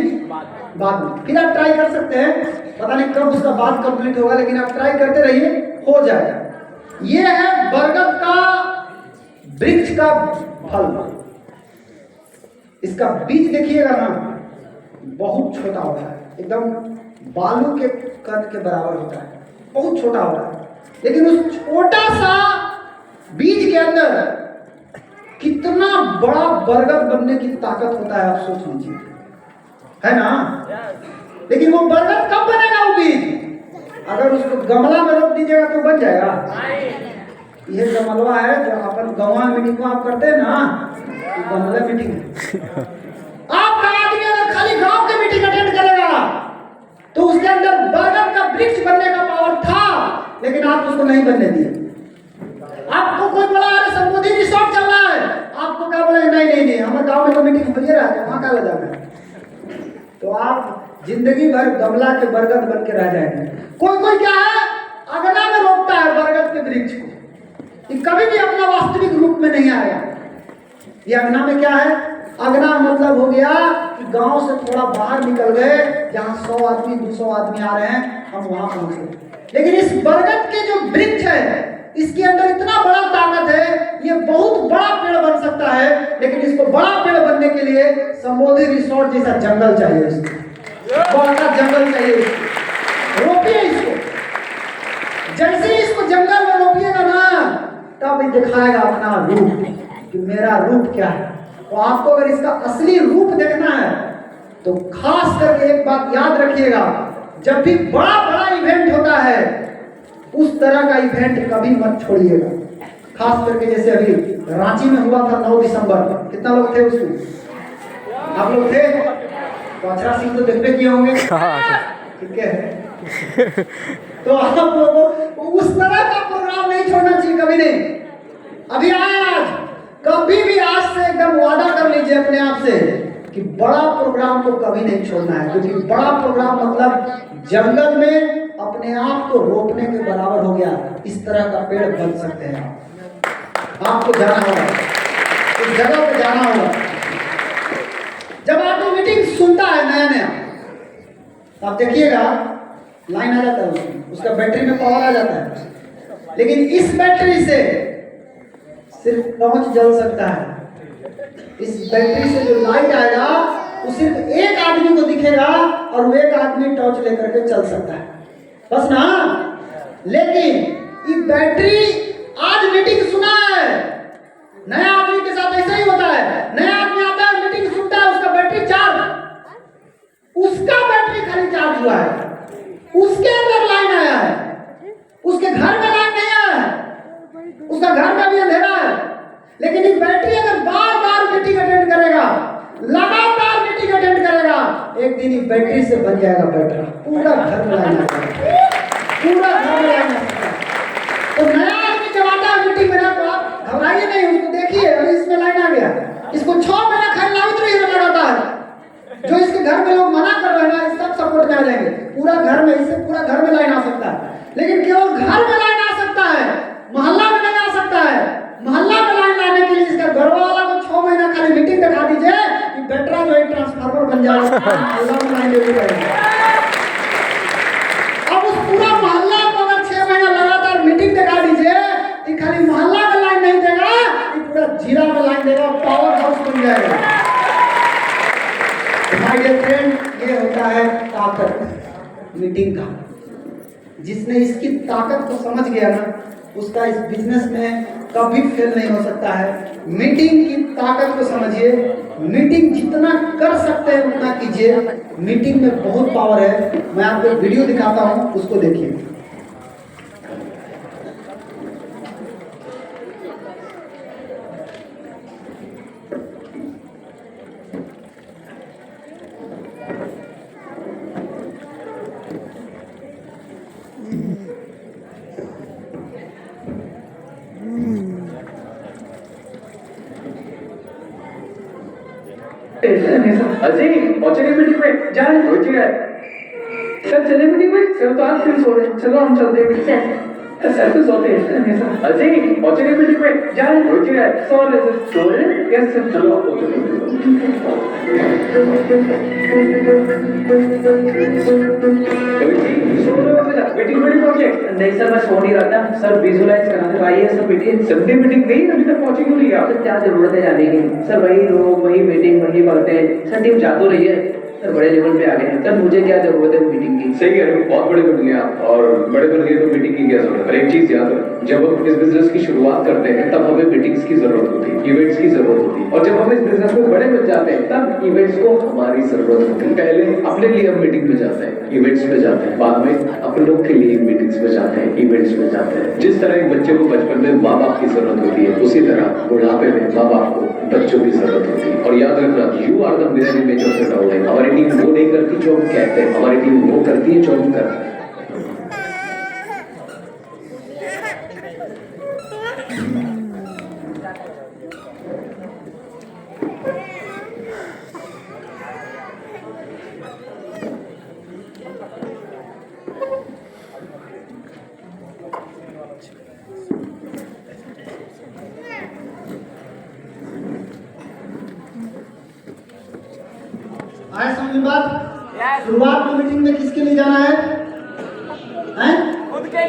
बाद में। फिर आप ट्राई कर सकते हैं, पता नहीं कब उसका बात कंप्लीट होगा, लेकिन आप ट्राई करते रहिए, हो जाएगा। ये है बरगद का वृक्ष का फल। इसका बीज देखिएगा ना, बहुत छोटा होता है, एकदम बालू के कद के बराबर होता है, बहुत छोटा होता है। लेकिन उस छोटा सा बीज के अंदर कितना बड़ा बरगद बनने की ताकत होता है, आप सोच लीजिए, है ना। लेकिन वो बरगद कब बनेगा वो बीज? अगर उसको गमला में रोप दीजिएगा तो बन जाएगा। ये गमलवा है जो अपन गंवा मीटिंग को आप करते हैं ना, गमला मीटिंग। आपका आदमी अगर खाली गांव के मीटिंग अटेंड करेगा तो उसके अंदर बरगद का वृक्ष बनने का पावर था, लेकिन आप उसको नहीं बनने दिए। आपको कोई बोला अरे संबोधि रिसोर्ट चल रहा है, आपको क्या बोले नहीं हमारे गांव में तो मीटिंग हो रहा है, वहां क्या ले जाना है। तो आप जिंदगी भर गमला के बरगद बन के रह जाएंगे। कोई क्या है, अगना में रोकता है बरगद के वृक्ष को, ये कभी भी अपना वास्तविक रूप में नहीं आएगा। ये अगना में क्या है? अगना मतलब हो गया कि गांव से थोड़ा बाहर निकल गए, जहां 100 आदमी 200 आदमी आ रहे हैं, हम वहां पहुंचे। लेकिन इस बरगद के जो वृक्ष है, इसके अंदर इतना बड़ा ताकत है, ये बहुत बड़ा पेड़ बन सकता है। लेकिन इसको बड़ा पेड़ बनने के लिए संबोधि रिसोर्ट जैसा जंगल चाहिए, इसको बड़ा जंगल चाहिए। रोपिए इसको, जैसे ही इसको जंगल में रोपिएगा ना, तब ये दिखाएगा अपना रूप कि मेरा रूप क्या है। तो आपको अगर इसका असली रूप देखना है तो खास करके एक बात याद रखिएगा, जब भी बड़ा बड़ा इवेंट होता है, उस तरह का इवेंट कभी मत छोड़िएगा। खास करके जैसे अभी रांची में हुआ था 9 दिसंबर, कितना लोग थे उसमें? आप लोग थे? तो अक्षरा सिंह तो देखते किए होंगे, ठीक है। तो आप लोगों को उस तरह का प्रोग्राम नहीं छोड़ना चाहिए, कभी नहीं। अभी आज कभी भी आज से एकदम वादा कर लीजिए अपने आप से कि बड़ा प्रोग्राम को कभी नहीं छोड़ना है, क्योंकि बड़ा प्रोग्राम मतलब जंगल में अपने आप को रोपने के बराबर हो गया। इस तरह का पेड़ बन सकते हैं। आपको जाना होगा, उस जगह पे जाना होगा। जब आपको मीटिंग सुनता है नया तो आप देखिएगा लाइन आ जाता है उसमें, उसका बैटरी में पावर आ जाता है। लेकिन इस बैटरी से सिर्फ टॉर्च जल सकता है। इस बैटरी से जो लाइट आएगा वो सिर्फ एक आदमी को दिखेगा और वो एक आदमी टॉर्च लेकर के चल सकता है, बस ना। लेकिन ये बैटरी आज मीटिंग सुना है, नया आदमी के साथ ऐसा ही होता है। नया आदमी आता है, मीटिंग सुनता है, उसका बैटरी चार्ज, उसका बैटरी खाली चार्ज हुआ है, उसके अंदर लाइन आया है, उसके घर में लाइन नहीं आया है, उसका घर में भी अंधेरा है। लेकिन ये बैटरी अगर बार बार मीटिंग अटेंड करेगा, लगातार मीटिंग अटेंड करेगा, एक दिन ये बैटरी से बन जाएगा बैटरा, पूरा घर में लाइन आएगा, पूरा घर में लाइन आएगा। तो नया आदमी जब आता है मीटिंग में ना, तो आप घबराइए नहीं, उसको देखिए अरे इसमें लाइन आ गया, इसको 6 महीना खाली लावित रहिए लगातार। जो इसके घर में लोग मना कर रहे हैं ना, सब सपोर्ट में आ जाएंगे, पूरा घर में, इससे पूरा घर में लाइन आ सकता है। लेकिन केवल घर में लाइन आ सकता है, मोहल्ला में नहीं आ सकता है। मोहल्ला में लाइन लाने के लिए इसका घर वाला को 6 महीना खाली मीटिंग दिखा दीजिए, कि बैटरा जो है ट्रांसफार्मर बन जाएगा, मोहल्ला में लाइन लेके जाएगा। अब उस पूरा मोहल्ला को अगर 6 महीना लगातार मीटिंग दिखा दीजिए, कि खाली मोहल्ला में लाइन नहीं देगा, कि पूरा जिला में लाइन देगा, पावर हाउस बन जाएगा। माय डियर फ्रेंड, ये होता है ताकत मीटिंग का। जिसने इसकी ताकत को समझ गया ना, उसका इस बिजनेस में कभी फेल नहीं हो सकता है। मीटिंग की ताकत को समझिए, मीटिंग जितना कर सकते हैं उतना कीजिए। मीटिंग में बहुत पावर है। मैं आपको एक वीडियो दिखाता हूं, उसको देखिए। अजी पहुंचे मीटिंग में जाए हो चुका है। सर चले मीटिंग में, सर तो आज फिर सो रहे, चलो हम चलते हैं। सर तो सोते हैं सर। अजी ऑचरी बिल्डिंग में जा रहे हैं। रुचि है सो रहे सर। सो रहे हैं? Yes sir. चलो मीटिंग में पहुंचे? नहीं सर, मैं सो नहीं रहा था सर, विजुलाइज कराने तो आइए सर मीटिंग। संडे मीटिंग गई अभी तक पहुंची क्यों नहीं आप? सर क्या जरूरत है जाने की सर, वही लोग वही मीटिंग वही बातें सर, टीम जा तो रही है सर, बड़े लेवल पे आ गए हैं सर, मुझे क्या जरूरत है मीटिंग की। सही कह रहे हो, बहुत बड़े बन गए आप, और बड़े बन गए तो मीटिंग की क्या जरूरत है। एक चीज याद रखो, जब हम इस बिजनेस की शुरुआत करते हैं तब हमें मीटिंग्स की जरूरत होती है, इवेंट्स की जरूरत होती है, और जब हम इस बिजनेस में बड़े बन जाते हैं तब इवेंट्स को हमारी जरूरत होती है। पहले अपने लिए हम मीटिंग में जाते हैं, इवेंट्स में जाते हैं, बाद में अपने लोग के लिए मीटिंग्स में जाते हैं, इवेंट्स में जाते हैं। जिस तरह एक बच्चे को बचपन में माँ बाप की जरूरत होती है, उसी तरह बुढ़ापे में माँ बाप को बच्चों की जरूरत होती है। और याद रखना, you are the mirror image of the downline. हमारी टीम वो नहीं करती जो हम कहते हैं, हमारी टीम वो करती है जो हम करते हैं। आए समझ में बात? शुरुआत में मीटिंग में किसके लिए जाना है?